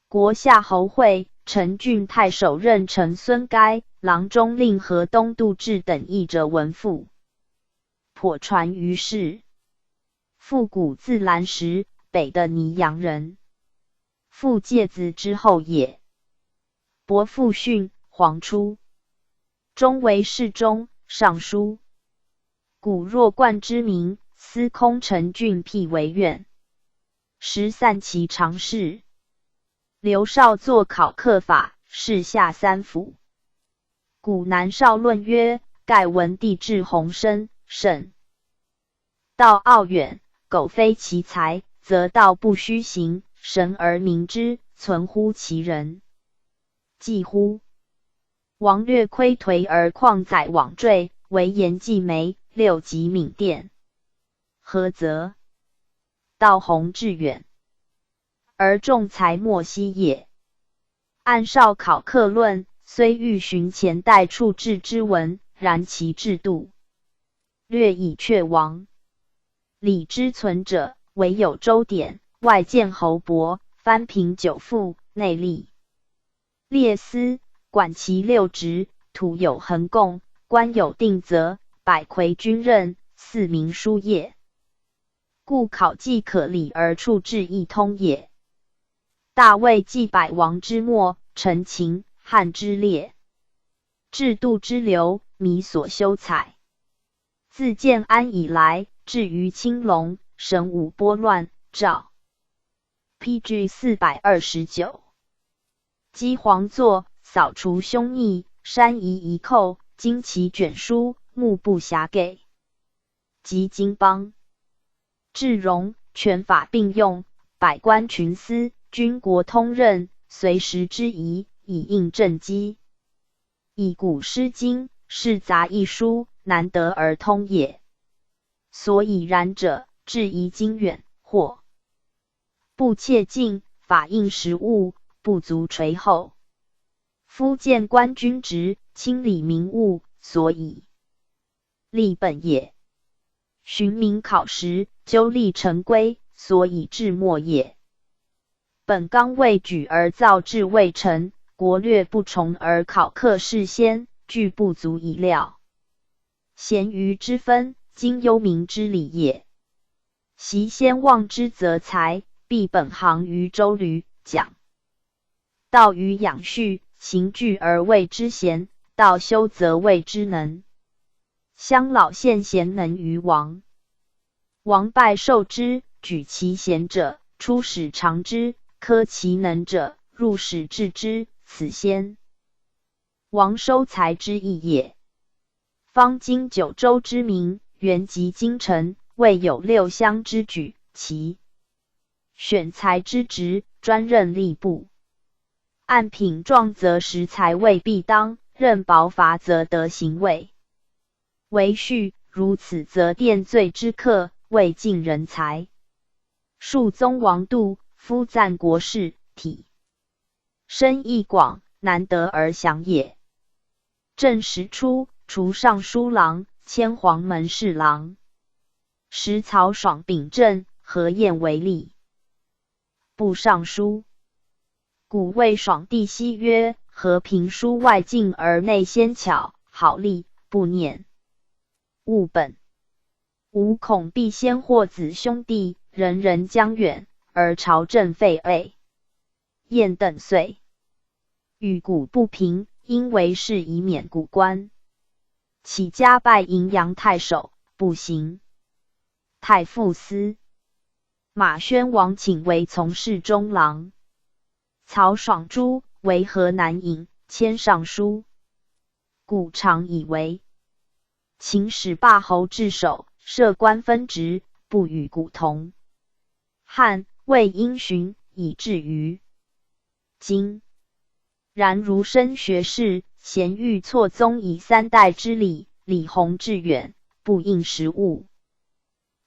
国夏侯会、陈郡太守任陈孙该、郎中令河东杜志等译者文赋，颇传于世。复古字兰石，北的泥阳人，傅介子之后也。伯父训，黄初，终为侍中、尚书。古若冠之名，司空陈俊辟为院。时散骑常侍。刘绍作考课法，试下3府。古南少论曰：盖闻帝至鸿深，甚道傲远，苟非其才，则道不虚行，神而明之，存乎其人。既乎王略窥颓而旷载往坠，为言既眉6级闵殿。何则？道弘志远，而众才莫惜也。按少考课论，虽欲循前代处置之文，然其制度略已却亡。礼之存者，唯有周典，外见侯伯，藩平9赋，内立列司，管其6职，土有恒贡，官有定则，百魁军任，4民书业。故考绩可理而处置亦通也。大魏继百王之末，陈秦、汉之列，制度之流，弥所修采。自建安以来，至于青龙，神武拨乱，赵 PG 429。积黄作，扫除凶逆，删夷遗寇，旌旗卷书，目不暇给。及经邦治戎，权法并用，百官群司，军国通任，随时之宜，以应政机。以古诗经，是杂一书，难得而通也。所以然者，质疑经远，或不切近，法应实务，不足垂后。夫见官军职，清理民务，所以立本也。循民考实，纠立成规，所以治末也。本纲未举而造制未成，国略不崇而考课事先，具不足以料。贤愚之分，今幽冥之理也。习先望之则才，必本行于周吕讲。道于养畜，行具而谓之贤，道修则谓之能。乡老献贤能于王，王拜受之，举其贤者，出使尝之，科其能者，入使治之，此先王收才之意也。方今9州之民，原及京城，未有6乡之举，其选才之职，专任吏部。按品状则实才未必当，任薄罚则得行位。为序如此，则奠罪之客，未尽人才。述宗王度，夫赞国事，体深义广，难得而享也。正十初，除尚书郎，迁黄门侍郎。时曹爽秉政，何晏为吏，部尚书。古谓爽帝羲曰：和平书外敬而内先巧，好吏，不念。务本。吾恐必先祸子兄弟，人人将远，而朝政废魏。晏等遂与古不平，因为是以免古官。起家拜荥阳太守，不行。太傅司马宣王请为从事中郎。曹爽诛，为河南尹，迁尚书。古常以为秦始霸侯治守，设官分职，不与古同。汉、魏因循，以至于今。然儒生学士，咸欲错综以三代之礼，礼宏致远，不应时务。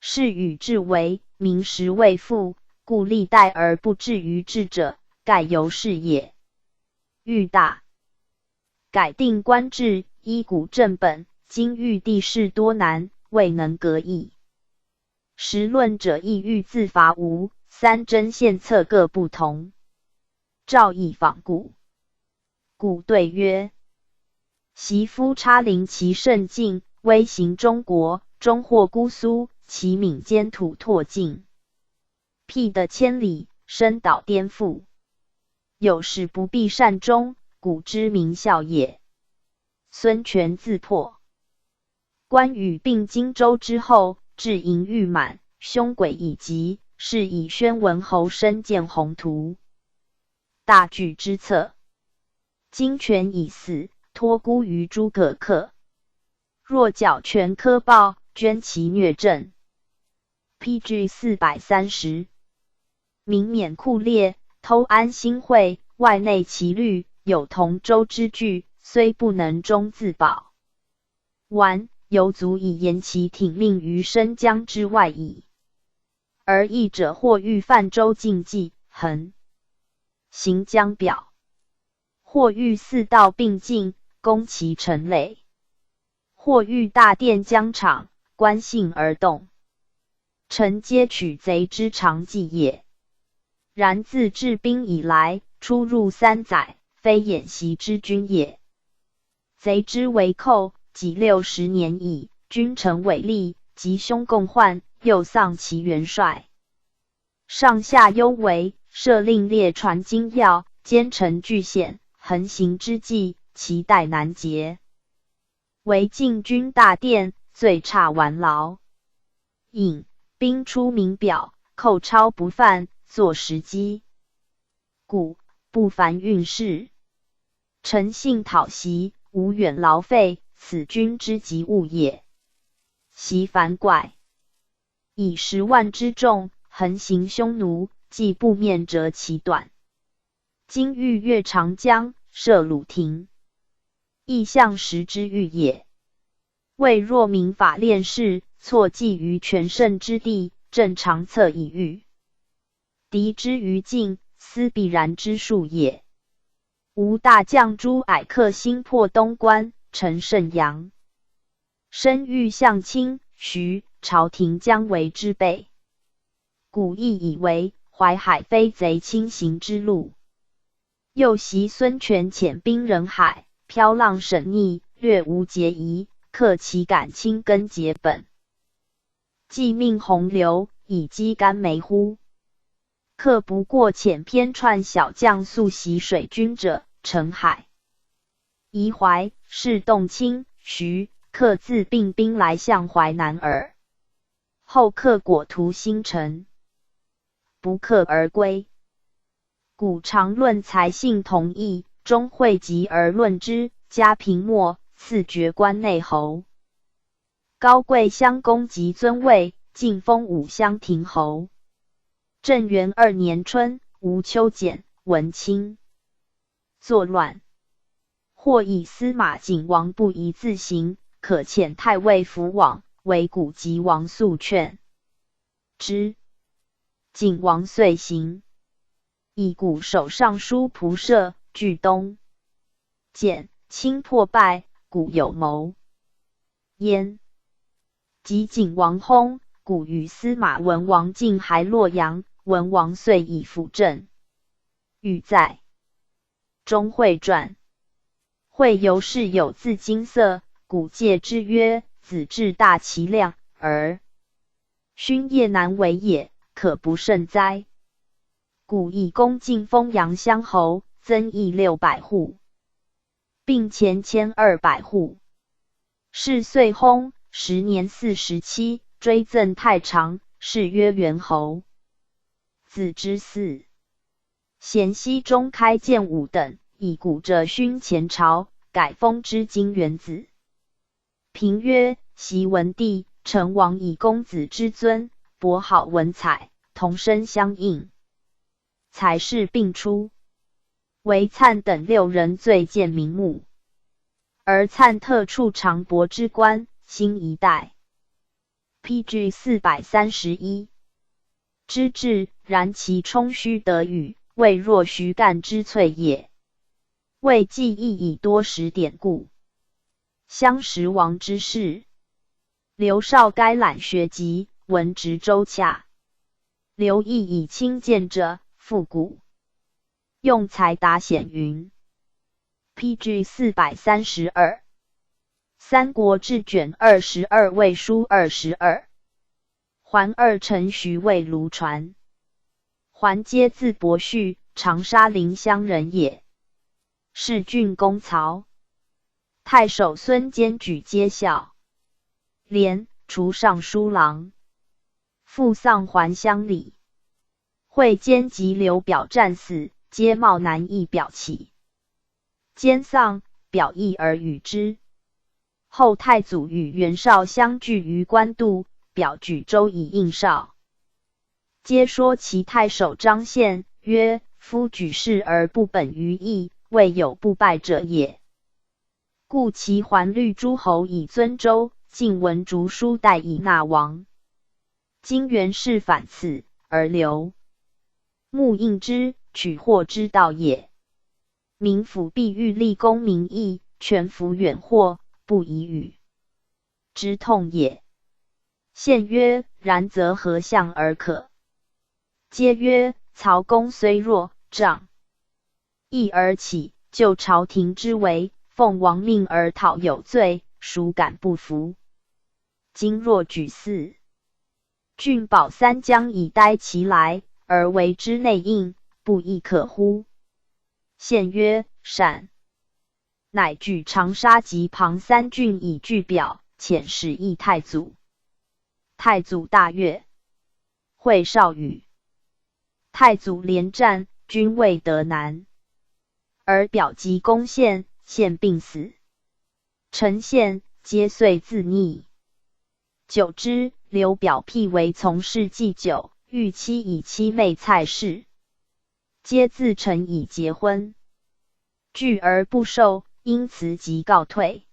是与至为民时未复，故历代而不至于治者，盖由是也。欲大改定官制，依古正本，今欲地势多难，未能革易。时论者亦欲自伐吴，三征献策各不同。赵以访古。古对曰：袭夫差临其甚近，威行中国，终获姑苏，其闽间土拓尽，辟得千里，深蹈颠覆。有时不必善终，古之名效也。孙权自破。关羽并荆州之后，至营欲满，凶诡已极，是以宣文侯身见宏图，大惧之策。今权已死，托孤于诸葛恪。若剿权苛暴，捐其虐政。PG 430。民免酷烈，偷安心会，外内其虑，有同舟之据，虽不能终自保。完，犹足以言其挺命于生姜之外矣。而义者或欲泛舟竞技，横行江表。或欲四道并进，攻其城垒；或欲大殿疆场，观信而动。臣皆取贼之常计也。然自治兵以来，出入3载，非演习之君也。贼之为寇，己60年矣，君臣违立，吉凶共患，又丧其元帅。上下忧为，设令列传精要，奸臣俱险。横行之际，其待难竭。为进军大殿，最差完劳。引兵出名表，寇超不犯，作时机。故不凡运事。臣信讨袭，无远劳费，此君之急务也。袭反怪，以10万之众，横行匈奴，既不面折其短。今欲越长江，设鲁庭，亦向时之欲也。为若明法练士，错计于全胜之地，正常策以御敌之于境，斯必然之术也。吴大将朱矮克新破东关，陈胜阳，身欲向清、徐，朝廷将为之备。古亦以为淮海非贼轻行之路。又袭孙权遣兵人海，飘浪沈逆，略无节仪，克其感清根结本。既命洪流，以击干梅乎？克不过遣偏串小将速袭水军者，澄海、夷淮、是洞清、徐，克自并兵来向淮南耳。后克果图新城，不克而归。古常论才性同义，终汇集而论之，加平末，赐爵关内侯。高贵乡公及尊位，晋封武乡亭侯。正元2年春，吴秋简、文钦作乱，或以司马景王不宜自行，可遣太尉伏往，为古及王肃劝之。景王遂行。以古守尚书仆射，据东。简轻破败，古有谋焉。及景王薨，古与司马文王进还洛阳，文王遂以辅政。禹在钟会传。会由是有字金色，古戒之曰：子至大其量，而勋业难为也，可不胜哉？古以公进封阳乡侯，增邑600户，并前1200户。是岁薨，10年47，追赠太常，谥曰元侯。子之嗣。咸熙中开建武等，以古者勋前朝，改封之金元子。评曰：袭文帝，成王以公子之尊，博好文采，同声相应，才士并出。惟粲等6人最见名目，而粲特处长伯之官，新一代。PG 431。之至，然其充虚得语，未若徐干之粹也。魏既亦以多识典故。相识王之事。刘绍该览学籍，文直周洽。刘毅以亲见者，复古。用才达显云。PG 432。三国志卷22，魏书22。桓二臣徐渭卢传。桓皆字伯旭，长沙临湘人也。是郡公曹。太守孙坚举皆孝。廉，除尚书郎。父丧还乡里。会监及刘表战死，皆冒难议表起。坚丧，表议而与之。后太祖与袁绍相聚于官渡，表举州以应绍。皆说其太守张宪曰：夫举事而不本于义，未有不败者也。故其还律诸侯以尊周，晋文竹书代以纳王。今袁氏反此，而刘穆应之，取祸之道也。民府必欲立功名义，权服远祸，不以与之痛也。宪曰：然则何相而可？皆曰：曹公虽弱，仗义而起，就朝廷之为，奉王命而讨有罪，孰敢不服？今若举4郡保3将以待其来，而为之内应，不亦可乎？宪曰：善。乃举长沙及旁3郡以据表，遣使议太祖。太祖大悦。会绍语。太祖连战，均未得南，而表及攻献，献病死。臣献皆遂自睨。久之，刘表辟为从事祭酒，欲妻以妻妹蔡氏，皆自陈以结婚，拒而不受，因辞即告退。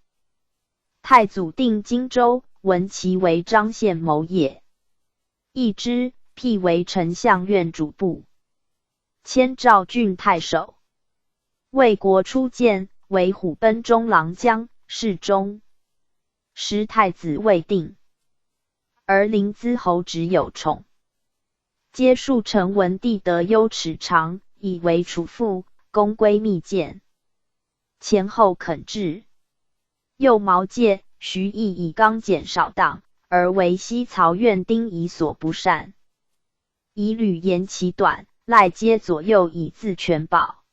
太祖定荆州，闻其为张献谋也，议之，辟为丞相院主簿，迁赵郡太守。魏国初建，为虎贲中郎将，侍中。时太子未定，而临淄侯只有宠，皆数陈文帝得优齿长，以为储父，公归密谏，前后肯治。又毛玠、徐毅以刚俭少党，而为西曹院丁以所不善，以履言其短，赖皆左右以自全保。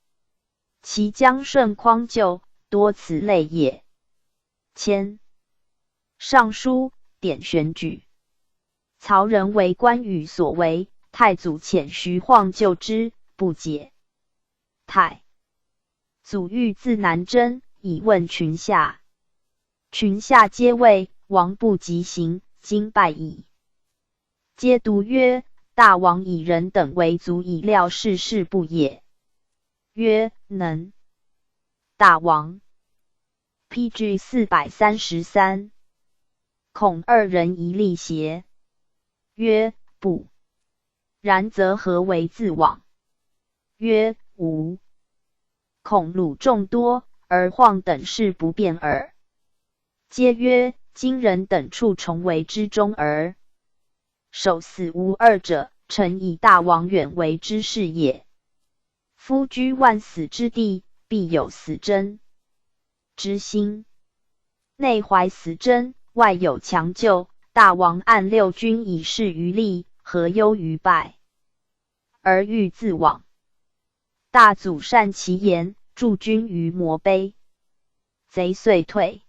其将顺匡救，多此类也。谦。尚书典选举。曹仁为关羽所为，太祖遣徐晃救之，不解。太祖欲自南征，以问群下。群下皆谓：王不及行，今败矣。皆独曰：大王以人等为足以料世事不也？曰：能。大王。PG 433。恐二人一力邪？曰：不。然则何为自往？曰：无。恐虏众多，而晃等事不变耳。皆曰：今人等处重为之中耳。守死无二者，臣以大王远为之是也。夫居万死之地，必有死真之心，内怀死真，外有强救。大王按六军以示于利，何忧于败？而欲自往。大祖善其言，驻军于摩陂。贼遂退。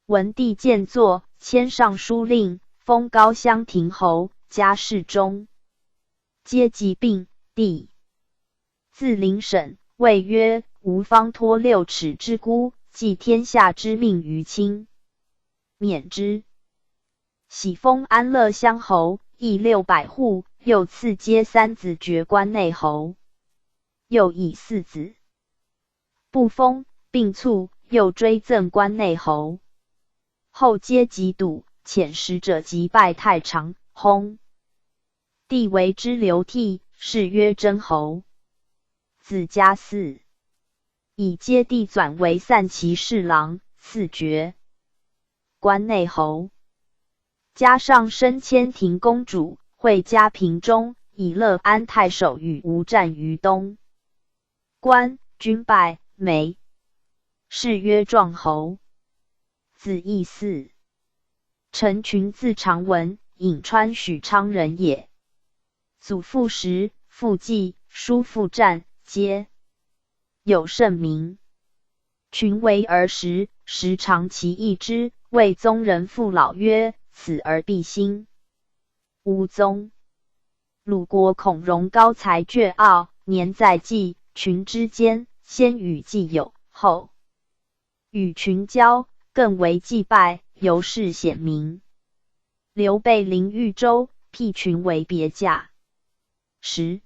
文帝见作，迁尚书令，封高乡亭侯，加侍中。皆疾病，帝自临省，谓曰：吾方托6尺之孤，寄天下之命于卿，免之。喜封安乐乡侯，邑600户，又赐皆3子爵关内侯，又以4子不封，并卒，又追赠关内侯。后皆疾笃，遣使者击败太常，薨。帝为之流涕，谥曰真侯。子嘉嗣，以接帝转为散骑侍郎，赐爵关内侯。加上升迁亭公主，会嘉平中，以乐安太守与吴战于东。关军败，没，谥曰壮侯。子义嗣。陈群字长文，颍川许昌人也。祖父时、父季、叔父战，皆有盛名。群为儿时，时常其义之，谓宗人父老曰：此而必兴。吴宗。鲁国孔融高才倨傲，年在季、群之间，先与季友，后与群交，更为祭拜，由是显明。刘备临豫州，辟群为别驾。时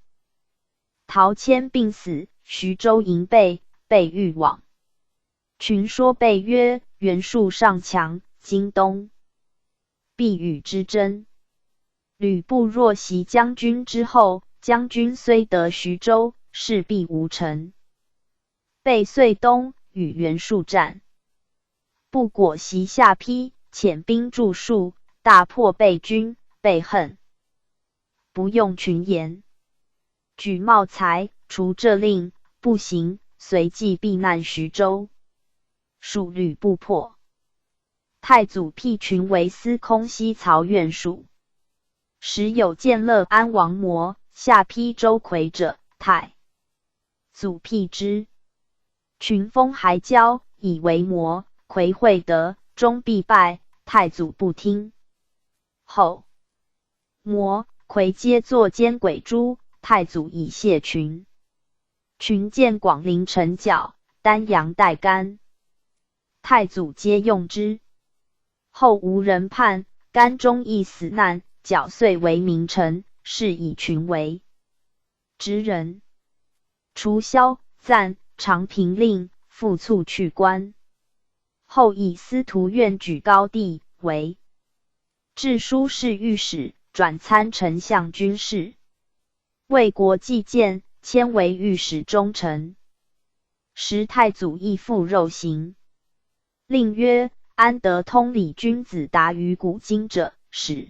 陶谦病死，徐州迎备，备欲往。群说备曰：袁术尚强，今东必与之争。吕布若袭将军之后，将军虽得徐州，势必无成。备遂东与袁术战，不果袭下邳，遣兵助术，大破备军，备恨，不用群言，举茂才，除这令，不行，随即避难徐州。属吕布破。太祖辟群为司空西曹院属。时有建乐安王魔，下邳周夔者，太祖辟之。群封还交，以为魔，夔会得，终必败，太祖不听。后魔、夔皆作奸鬼诛，太祖以谢群。群见广陵城角，丹阳带干，太祖皆用之。后无人叛，甘忠义死难，角遂为名臣，是以群为之人。除萧赞长平令，复促去官。后以司徒院举高帝为治书侍御史，转参丞相军事。为国计谏，迁为御史中丞。时太祖亦复肉刑，令曰：安得通理君子达于古今者？使。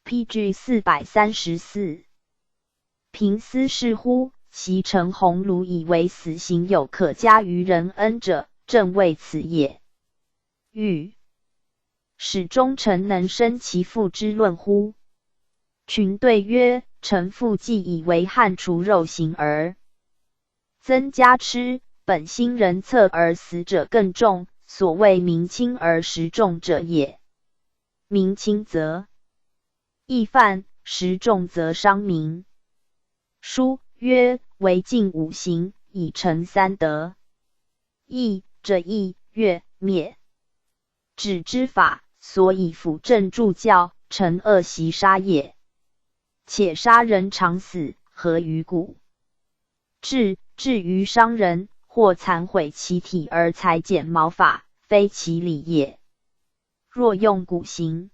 PG 434。平斯是乎？其陈鸿儒以为死刑有可加于人恩者，正为此也。欲使忠臣能生其父之论乎？群对曰：臣父既以为汉除肉刑而增加吃，本心人策而死者更重，所谓民轻而食重者也。民轻则易犯，食重则伤民。书曰：为禁五行，以成三德。义者义越灭止之法，所以辅政助教，成恶习杀也。且杀人常死，何于古？至于伤人，或残毁其体而裁剪毛发，非其理也。若用古刑，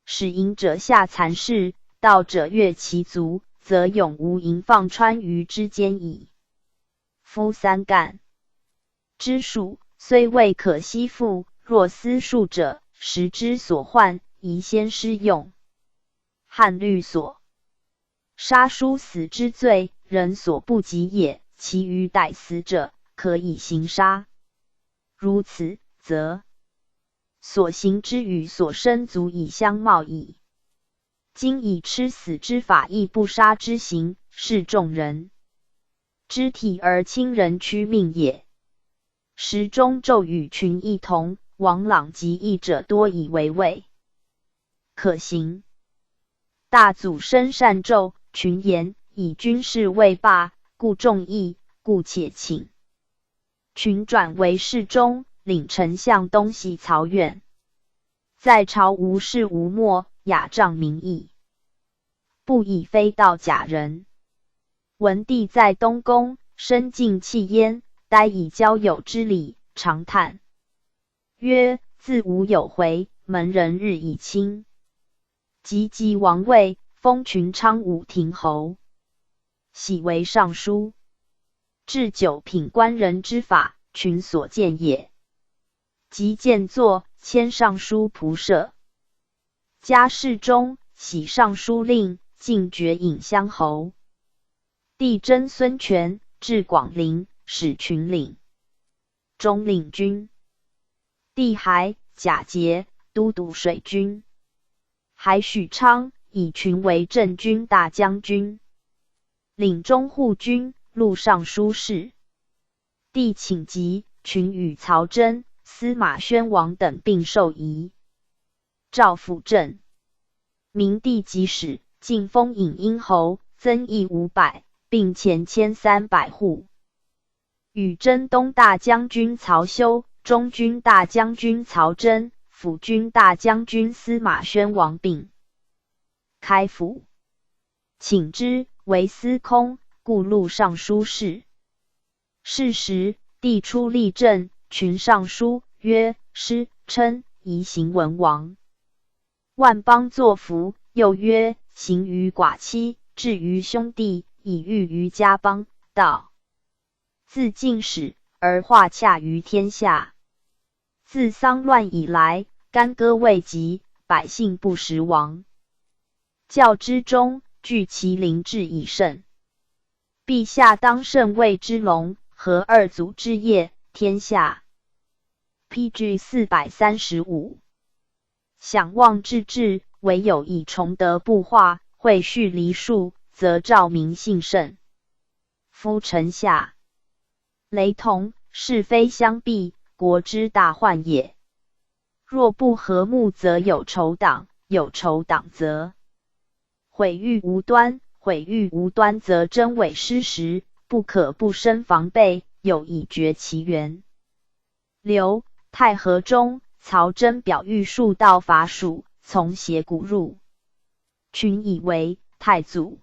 使淫者下残视，盗者越其足，则永无淫放川渝之间矣。夫三干之术，虽未可悉复，若思术者，时之所患，宜先施用。汉律所杀书死之罪，人所不及也，其余待死者，可以行杀。如此，则所行之与所生足以相貌矣。今以吃死之法亦不杀之刑，是众人肢体而亲人屈命也。时中咒与群异同，王朗及义者多以为畏，可行。大祖生善咒，群言以军事为霸，故众议，故且请。群转为侍中，领丞相东西曹院。在朝无事无末，雅仗民意，不以非道假人。文帝在东宫，深敬气焉，呆以交友之礼，长叹曰：自吾有回，门人日以亲。及王位，封群昌武亭侯，喜为尚书。治九品官人之法，群所见也。即见作，迁尚书仆射。加侍中，喜尚书令，进爵尹乡侯。帝征孙权，至广陵，使群领中领军。帝还假节，都督水军。还许昌，以群为镇军大将军，领中护军，录尚书事。帝请疾，群与曹真、司马宣王等并受仪。赵辅政。明帝即使，晋封尹殷侯，增邑500，并前1300户。与征东大将军曹休、中军大将军曹真、辅军大将军司马宣王并开府，请之，为司空，故录尚书事。是时，帝出立正，群上书曰：师称宜行文王。万邦作福，又曰：行于寡妻，至于兄弟，以御于家邦。道自晋始，而化洽于天下。自丧乱以来，干戈未及，百姓不食亡。教之中，具其灵智以胜。陛下当慎谓之龙，和二祖之业，天下。PG 435。想望治治，唯有以崇德布化，会序梨树，则兆民幸甚。夫臣下雷同，是非相避，国之大患也。若不和睦，则有仇党；有仇党，则毁誉无端；毁誉无端，则真伪失实，不可不生防备，有以绝其源。刘太和中，曹真表谕数道伐蜀，从斜谷入，群以为太祖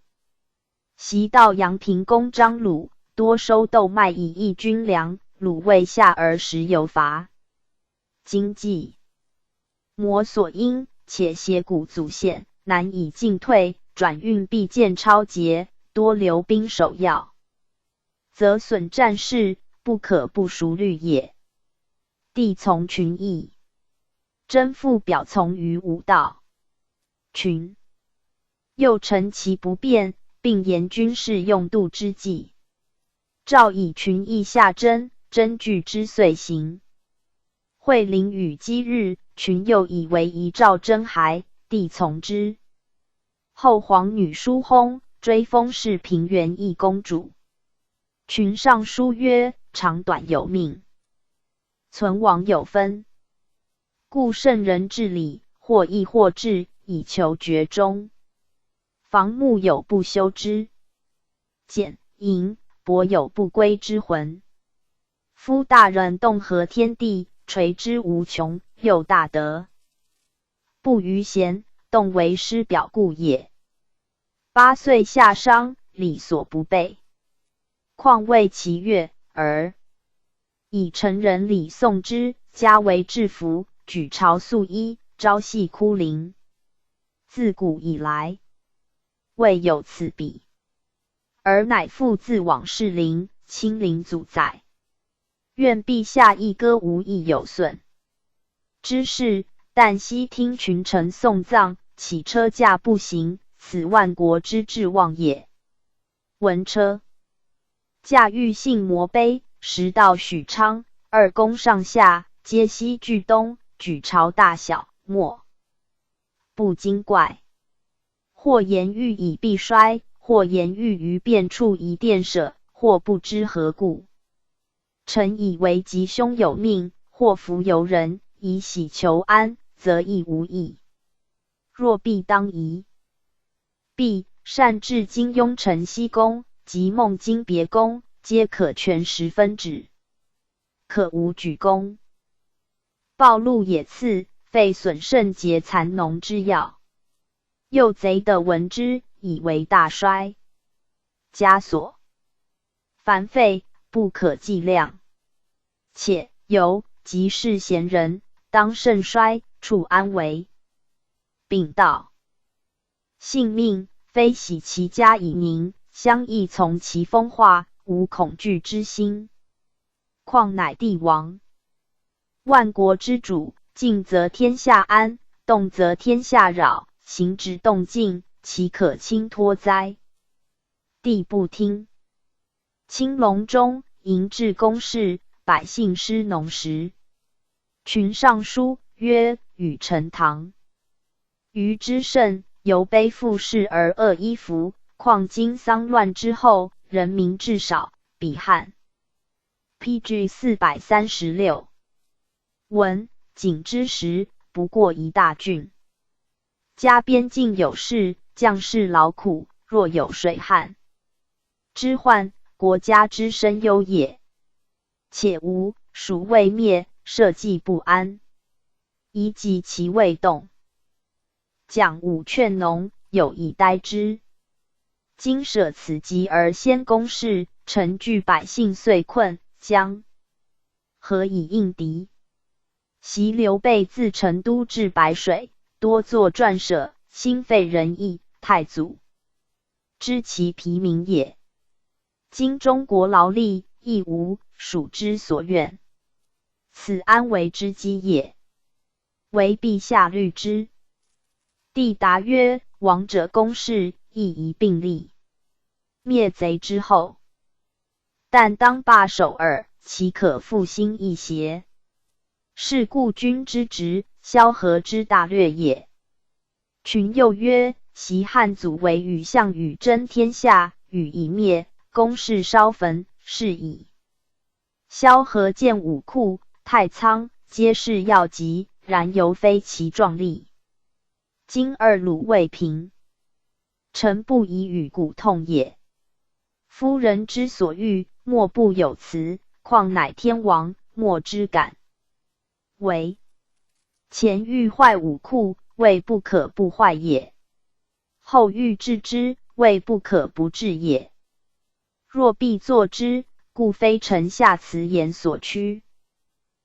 袭到阳平公张鲁，多收豆麦以益军粮，鲁未下而时有伐。今既摩所因，且斜谷阻陷，难以进退，转运必见超节，多留兵守要，则损战事，不可不熟虑也。帝从群议，真复表从于吾道。群又陈其不便，并言军事用度之计。诏以群议下征，征据之遂行。会临与积日，群又以为遗诏征还，帝从之。后皇女叔薨，追封氏平原邑公主。群上书曰：长短有命，存亡有分，故圣人治理，或易或治，以求决中。防木有不修之简，淫薄有不归之魂。夫大人动合天地，垂之无穷，又大德，不逾贤，动为师表故也。8岁下商，礼所不备，况为其乐，而以成人礼送之，加为制服，举朝素衣，朝夕哭灵。自古以来，未有此比，而乃复自往事陵，亲临祖载。愿陛下亦歌无益有损之事，但悉听群臣送葬，起车驾步行，此万国之至望也。闻车驾御信摩碑，时到许昌，二宫上下皆悉俱东，举朝大小，莫不惊怪。或言欲以必衰，或言欲于变处以殿舍，或不知何故。臣以为吉凶有命，祸福由人，以喜求安，则亦无益。若必当疑，必善治金庸承熙宫及孟津别宫，皆可全10分止，可无举功。暴露野刺，废损圣节残农之要。又贼得闻之，以为大衰。枷锁繁废，不可计量。且由即是贤人，当盛衰，处安危。秉道性命，非喜其家以宁，相亦从其风化，无恐惧之心。况乃帝王，万国之主，静则天下安，动则天下扰，行止动静，岂可轻托哉？帝不听。青龙中，迎至公事，百姓失农时。群上书曰：与陈唐虞之盛，犹背负事而恶衣服，况今丧乱之后，人民至少，比汉。PG 436。文景之时，不过一大郡。家边境有事，将士劳苦，若有水旱之患，国家之深忧也。且吴蜀未灭，社稷不安，宜及其未动。蒋武劝农，有以待之。今舍此急而先攻势，臣惧百姓遂困，将何以应敌？袭刘备自成都至白水，多作撰舍，心废仁义，太祖知其疲民也。今中国劳力，亦无蜀之所愿，此安危之机也。惟陛下虑之。帝答曰：王者公事，亦宜并立。灭贼之后，但当罢首尔，岂可复兴一邪？是故君之职，萧何之大略也。群又曰：昔汉祖为与项羽争天下，羽已灭，公事稍焚，是矣。萧何见武库、太仓，皆是要急，然犹非其壮丽。今二鲁未平，臣不以与骨痛也。夫人之所欲，莫不有辞，况乃天王，莫之敢为。前欲坏武库，未不可不坏也；后欲治之，未不可不治也。若必作之，故非臣下辞言所趋；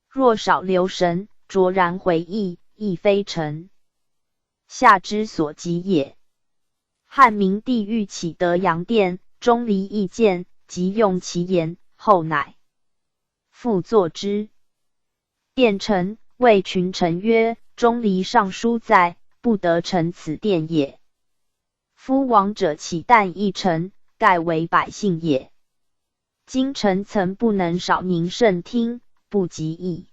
若少留神，卓然回忆，亦非臣下之所及也。汉明帝欲起德阳殿，钟离意见，即用其言，后乃复作之。殿臣谓群臣曰：钟离上书在，不得成此殿也。夫王者岂但一臣，盖为百姓也。今臣曾不能少宁慎听，不及议，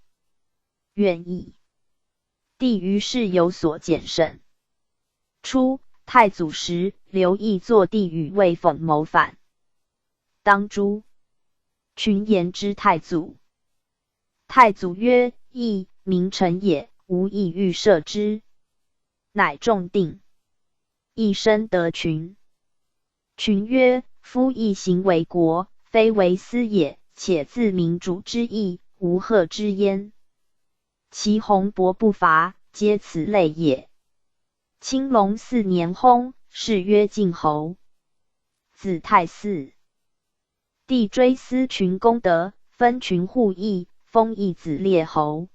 愿意。帝于是有所检慎。初，太祖时，刘毅作帝与魏讽谋反，当诛。群言之太祖。太祖曰：毅名臣也，无意欲赦之，乃重定。毅深得群。群曰：夫毅行为国，非为私也，且自民主之意，无贺之焉。其宏博不伐，皆此类也。青龙4年薨，谥曰晋侯，子太嗣。帝追思群功德，分群户邑，封一子列侯。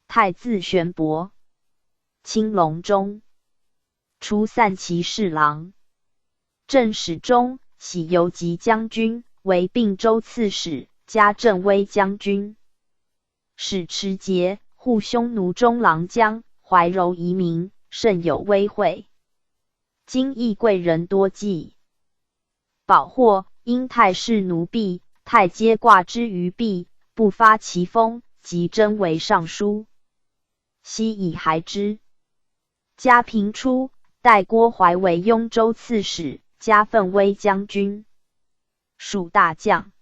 太字玄伯，青龙中，除散骑侍郎，正史中，喜游击将军，为并州刺史，加镇威将军，使持节、护匈奴中郎将，怀柔夷民，甚有威惠。今亦贵人多忌，保获因太侍奴婢，太皆挂之于壁，不发其锋，即征为尚书。悉以还之。嘉平初，代郭淮为雍州刺史，加奋威将军，属大将。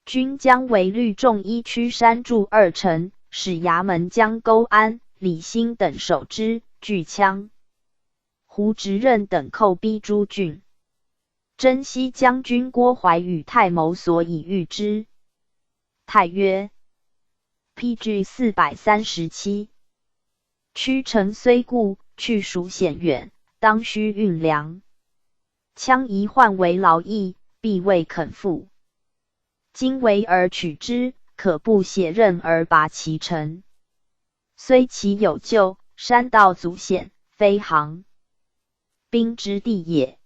军将为律仲一区山驻2城，使衙门将勾安、李兴等守之，据羌。胡执任等寇逼诸郡。征西将军郭淮与太谋所以御之。太曰 ：PG 437。屈城虽固，去属险远，当须运粮。羌一患为劳役，必未肯付。今围而取之，可不血刃而拔其城。虽其有救，山道阻险，非行兵之地也。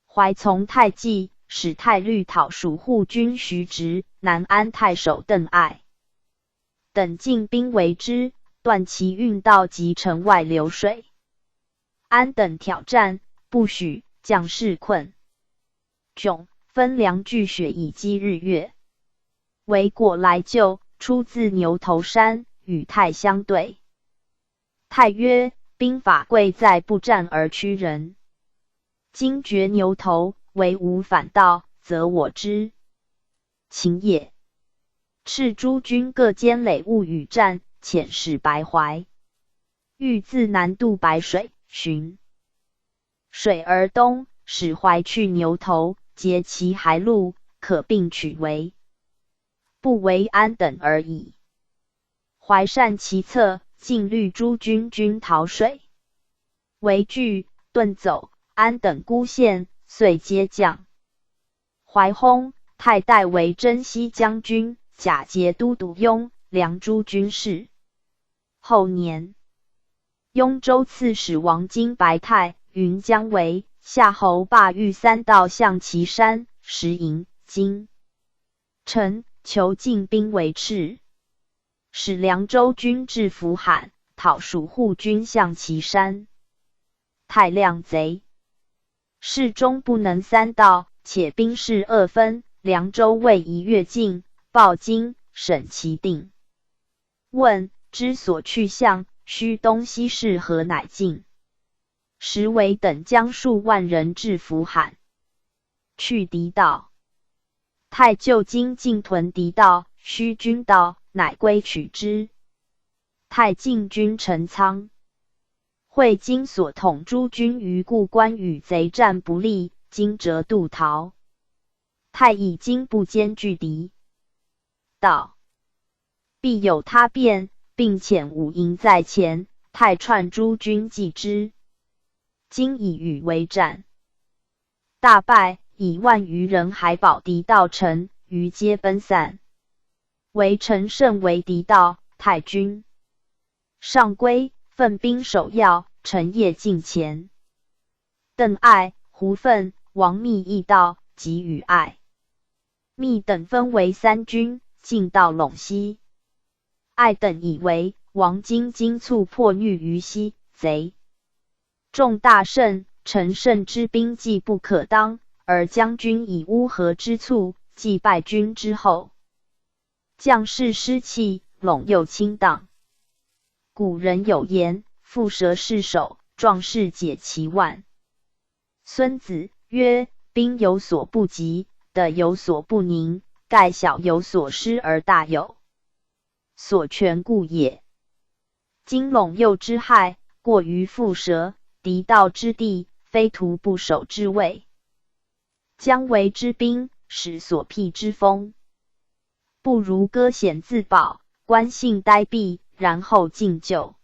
怀从太纪，使太律讨属护军徐直、南安太守邓艾等进兵围之，断其运道及城外流水。安等挑战，不许，将士困窘，分粮聚雪以积日月。为果来救，出自牛头山，与太相对。太曰：兵法贵在不战而屈人。今绝牛头，为无反道，则我之情也。斥诸军各兼垒物与战，遣使白淮。欲自南渡白水，循水而东，使淮去牛头，截其海路，可并取为。不为安等而已。淮善其策，尽虑诸军均逃水，为惧，遁走。安等孤陷，遂皆降。怀薨，太代为征西将军，假节都督雍、凉诸军事。后年，雍州刺史王经白太、云将为夏侯霸欲3道向岐山，食营京城，求进兵为赤，使凉州军至扶罕，讨属护军向岐山。太量贼，事中不能3道，且兵势2分，凉州未一跃进，报京，审其定。问之所去向，须东西市河乃进。时为等将数万人至扶罕，去敌道。太就今进屯敌道，须军道，乃归取之。太进军陈仓。会今所统诸军于故关与贼战不利，今折渡逃。太以今不兼拒敌道，必有他变，并遣5营在前。太串诸军继之。今以与为战，大败，以万余人还保敌道城，余皆奔散。为陈胜为敌道，太军上归，奋兵守要，陈夜进前。邓艾、胡奋、王密亦到，及与艾、密等分为3军，进到陇西。艾等以为王经促破御于西，贼众大胜，陈胜之兵计不可当，而将军以乌合之促，既败军之后，将士失气，陇右倾荡。古人有言：蝮蛇失守，壮士解其腕。孙子曰：兵有所不及，德有所不宁，盖小有所失而大有所全故也。今陇右之害，过于蝮蛇，敌道之地，非徒不守之谓。将为之兵，使所辟之锋，不如割险自保，观信待毙，然后进救。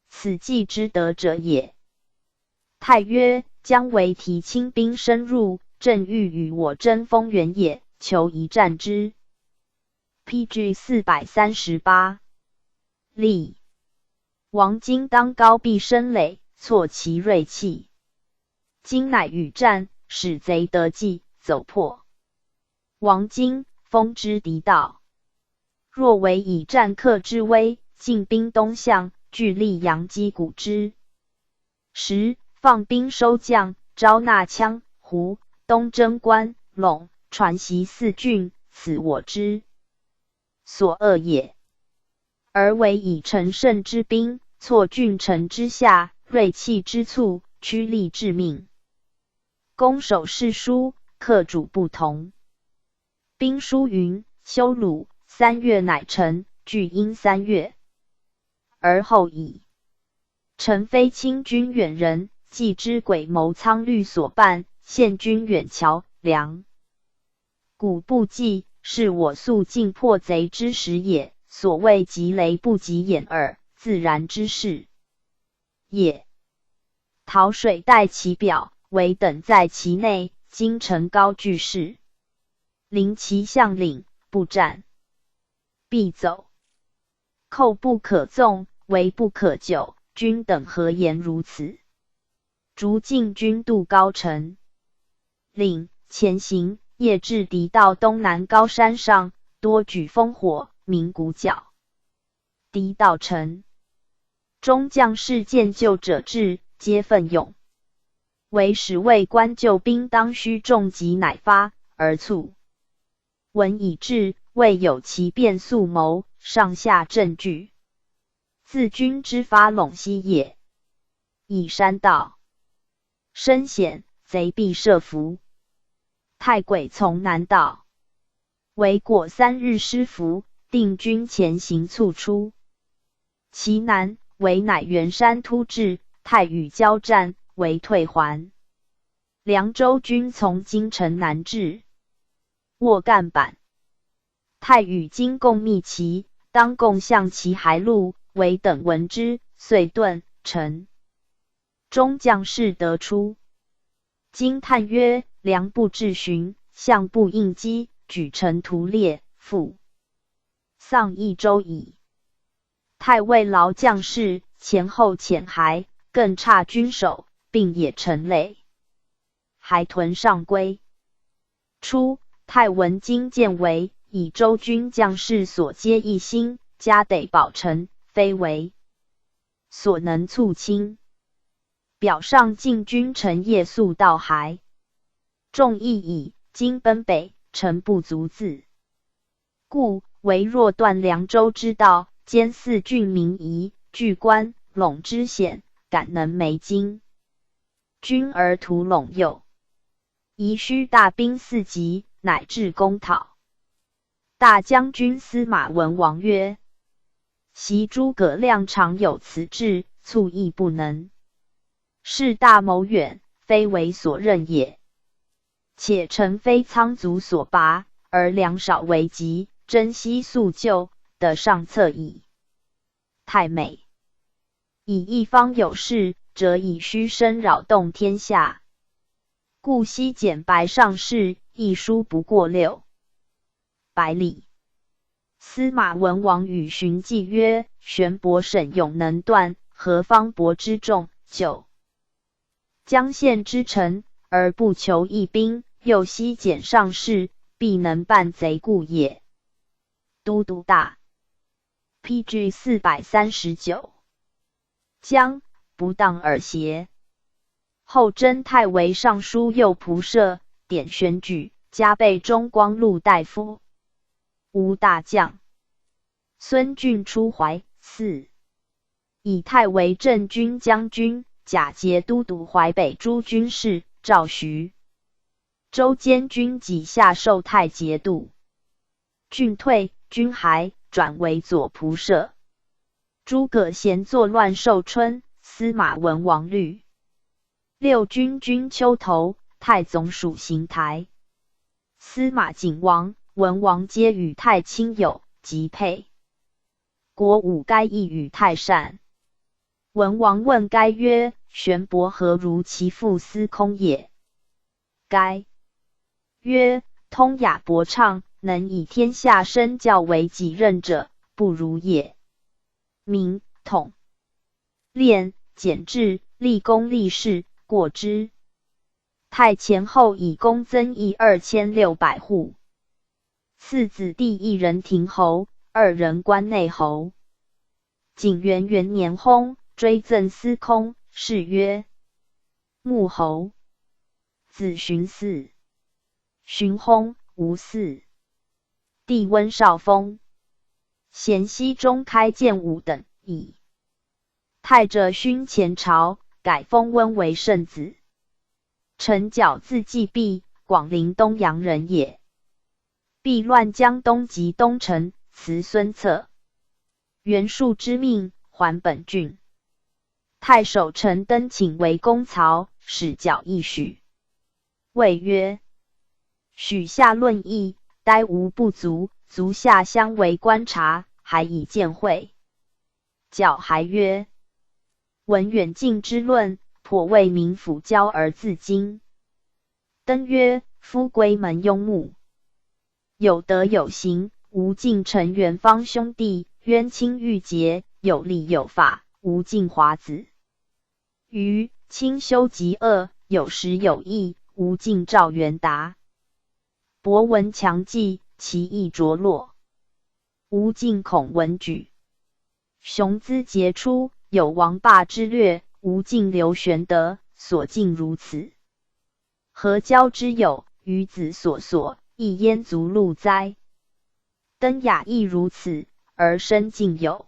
此计之得者也。太曰：将为提轻兵深入，正欲与我争锋源也，求一战之。PG 438。立王经当高壁深垒，挫其锐气。今乃与战，使贼得计，走破。王经封之敌道。若为以战客之威，进兵东向，据溧阳击鼓之。10. 放兵收将，招纳羌、胡、东征关、陇，传习4郡，此我之所恶也。而为以乘胜之兵，挫郡城之下，锐气之促，驱力致命。攻守势殊，克主不同。兵书云：修鲁3月乃成，据因3月。而后已。臣非清军远人，既知诡谋苍虑所办，陷军远桥梁。古不计，是我速进破贼之时也。所谓急雷不及掩耳，自然之事也。桃水待其表，围等在其内，京城高句势。临其将领，不战，必走。寇不可纵，围不可久，君等何言如此？逐进军渡高城，领前行，夜至敌道东南高山上，多举烽火，鸣鼓角。敌道城中将士见救者至，皆奋勇。唯使卫官救兵当须重击，乃发而促。闻已至，未有其变速谋，上下震惧。自军之发陇西也。以山道深险，贼必设伏。太轨从南道，为果3日失伏，定军前行促出。其南为乃元山突至，太与交战，为退还。凉州军从京城南至，握干板。太与今共密其，当共向其还路，唯等闻之，遂遁城。中将士得出。今叹曰：良不至寻，相不应击，举城屠猎，复丧一州矣。太尉劳将士，前后遣还，更差军守，并也成累。还屯上归。初，太闻今见为以州军将士所皆一心，家得保城，非为所能促轻。表上进军城夜宿到还，众议矣，今奔北，城不足自。故唯若断凉州之道，兼4郡民夷，据关陇之险，敢能没京军而屠陇右，宜须大兵4级，乃至攻讨。大将军司马文王曰：昔诸葛亮常有此志，促亦不能。是大谋远，非为所任也。且臣非仓卒所拔，而粮少为急，珍惜速救，得上策矣。太美。以一方有事，则以虚声扰动天下。故昔简白上士，一书不过600里。司马文王与荀记曰：玄伯审勇能断，何方伯之众，就江县之城，而不求一兵，又悉简上士，必能办贼故也。都督大 PG 439。将不当尔邪？后征太尉尚书右仆射，典选举，加备中光禄大夫。吴大将孙峻出淮。4. 以太为镇军将军，假节都督淮北诸军事，赵徐州监军己下授太节度。峻退，军还，转为左仆射。诸葛贤作乱寿春，司马文王律。6军军丘头，太总署行台。司马景王、文王皆与太亲友，及配。国武该亦与太善。文王问该曰：玄伯何如其父司空也？该曰：通雅博畅，能以天下身教为己任者，不如也。明、统、练、简制，立功立事，过之。太前后以功增邑2600户。4子弟1人亭侯，2人关内侯。景元元年薨，追赠司空，谥曰穆侯。子荀嗣。荀薨，无嗣。弟温少封。咸熙中开建武等，以太者勋前朝，改封温为圣子。陈皎字季弼，广陵东阳人也。避乱江东及东城，辞孙策。袁术之命，还本郡。太守陈登请为公曹，使皎一许。谓曰：许下论议，殆无不足，足下相为观察，还以见会。皎还曰：闻远近之论，颇为民辅交而自矜。登曰：夫归门庸目，有德有行，无尽成元方兄弟，冤亲郁结，有礼有法，无尽华子。余清修极恶，有时有义，无尽赵元达。博闻强记，其意着落，无尽孔文举。雄姿杰出，有王霸之略，无尽刘玄德，所敬如此。何交之友，与子所，亦焉足禄哉？登雅亦如此，而身敬有。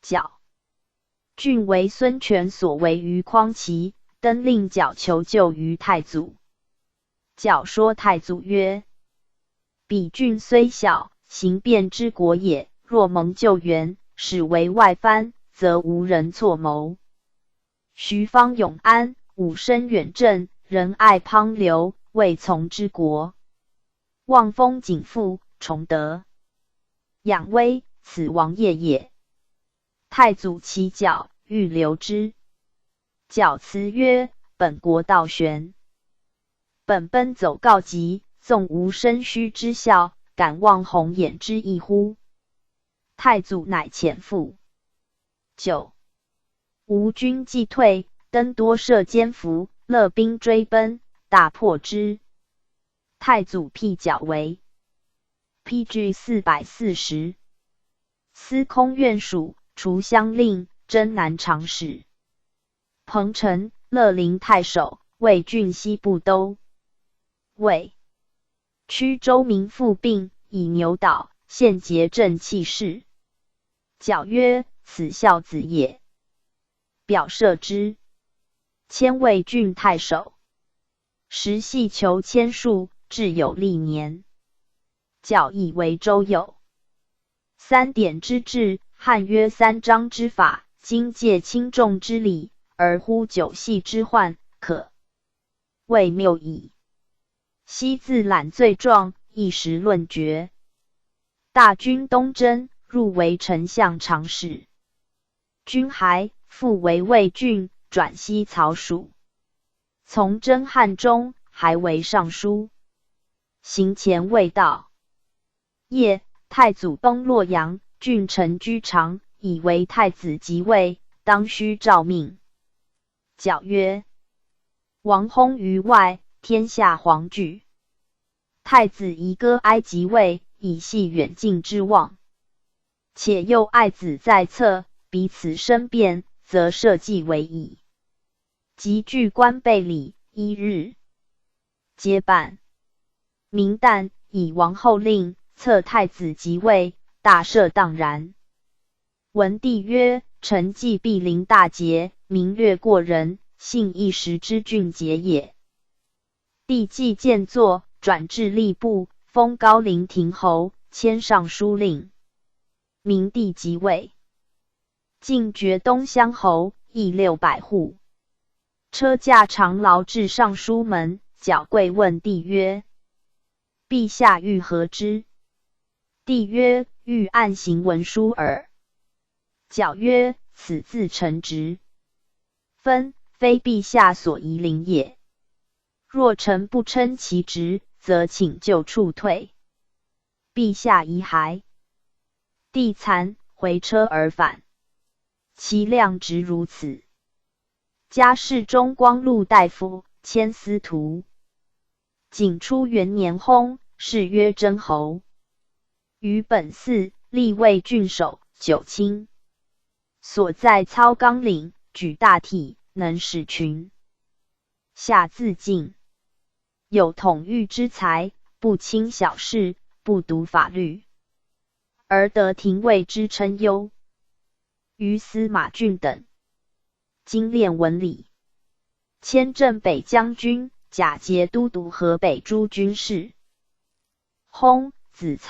皎。郡为孙权所为于匡齐，登令皎求救于太祖。皎说太祖曰：彼郡虽小，行变之国也，若蒙救援，使为外藩，则无人错谋。徐方永安，武生远镇，仁爱滂流，未从之国。望风景富，崇德养威，此王业也。太祖其皎，欲留之。皎辞曰：本国道玄，本奔走告急，纵无生虚之效，敢忘鸿衍之意乎？太祖乃遣复。9. 吴军既退，登多设奸伏，勒兵追奔，大破之。太祖辟皎为 PG 440。司空院属，除乡令，征南长史。彭城、乐陵太守，为郡西部都尉。曲州民复病，以牛倒，献节镇弃市。皎曰：此孝子也。表赦之。迁为郡太守。时系求签数，至有历年。皎以为州有3典之制，汉约3章之法，今戒轻重之礼，而乎9系之患，可谓谬矣。昔自揽罪状，一时论决。大军东征，入为丞相长史。军还，复为魏郡，转西曹属。从征汉中，还为尚书。行前未到。夜，太祖崩洛阳，郡臣居长，以为太子即位，当须诏命。皎曰：王薨于外，天下惶惧。太子宜割哀即位，以系远近之望。且又爱子在侧，彼此生变，则社稷为矣。即据官备礼，1日皆办。明旦，以王后令，册太子即位，大赦荡然。文帝曰：臣既必临大节，明略过人，幸一时之俊杰也。帝既见作，转至吏部，封高陵亭侯，迁尚书令。明帝即位，进爵东乡侯，邑600户。车驾长劳至尚书门，皎跪问帝曰：陛下欲何之？帝曰：欲按行文书耳。皎曰：此自臣职分，非陛下所宜临也。若臣不称其职，则请就处退。陛下宜还。帝惭，回车而返。其量职如此。加侍中光禄大夫，迁司徒。景初元年薨，谥曰真侯。于本寺立为郡守，九卿。所在操纲领，举大体，能使群下自敬，有统御之才，不轻小事，不读法律，而得廷尉之称优。于司马俊等精练文理，迁镇北将军，假节都督河北诸军事。薨，子蔡。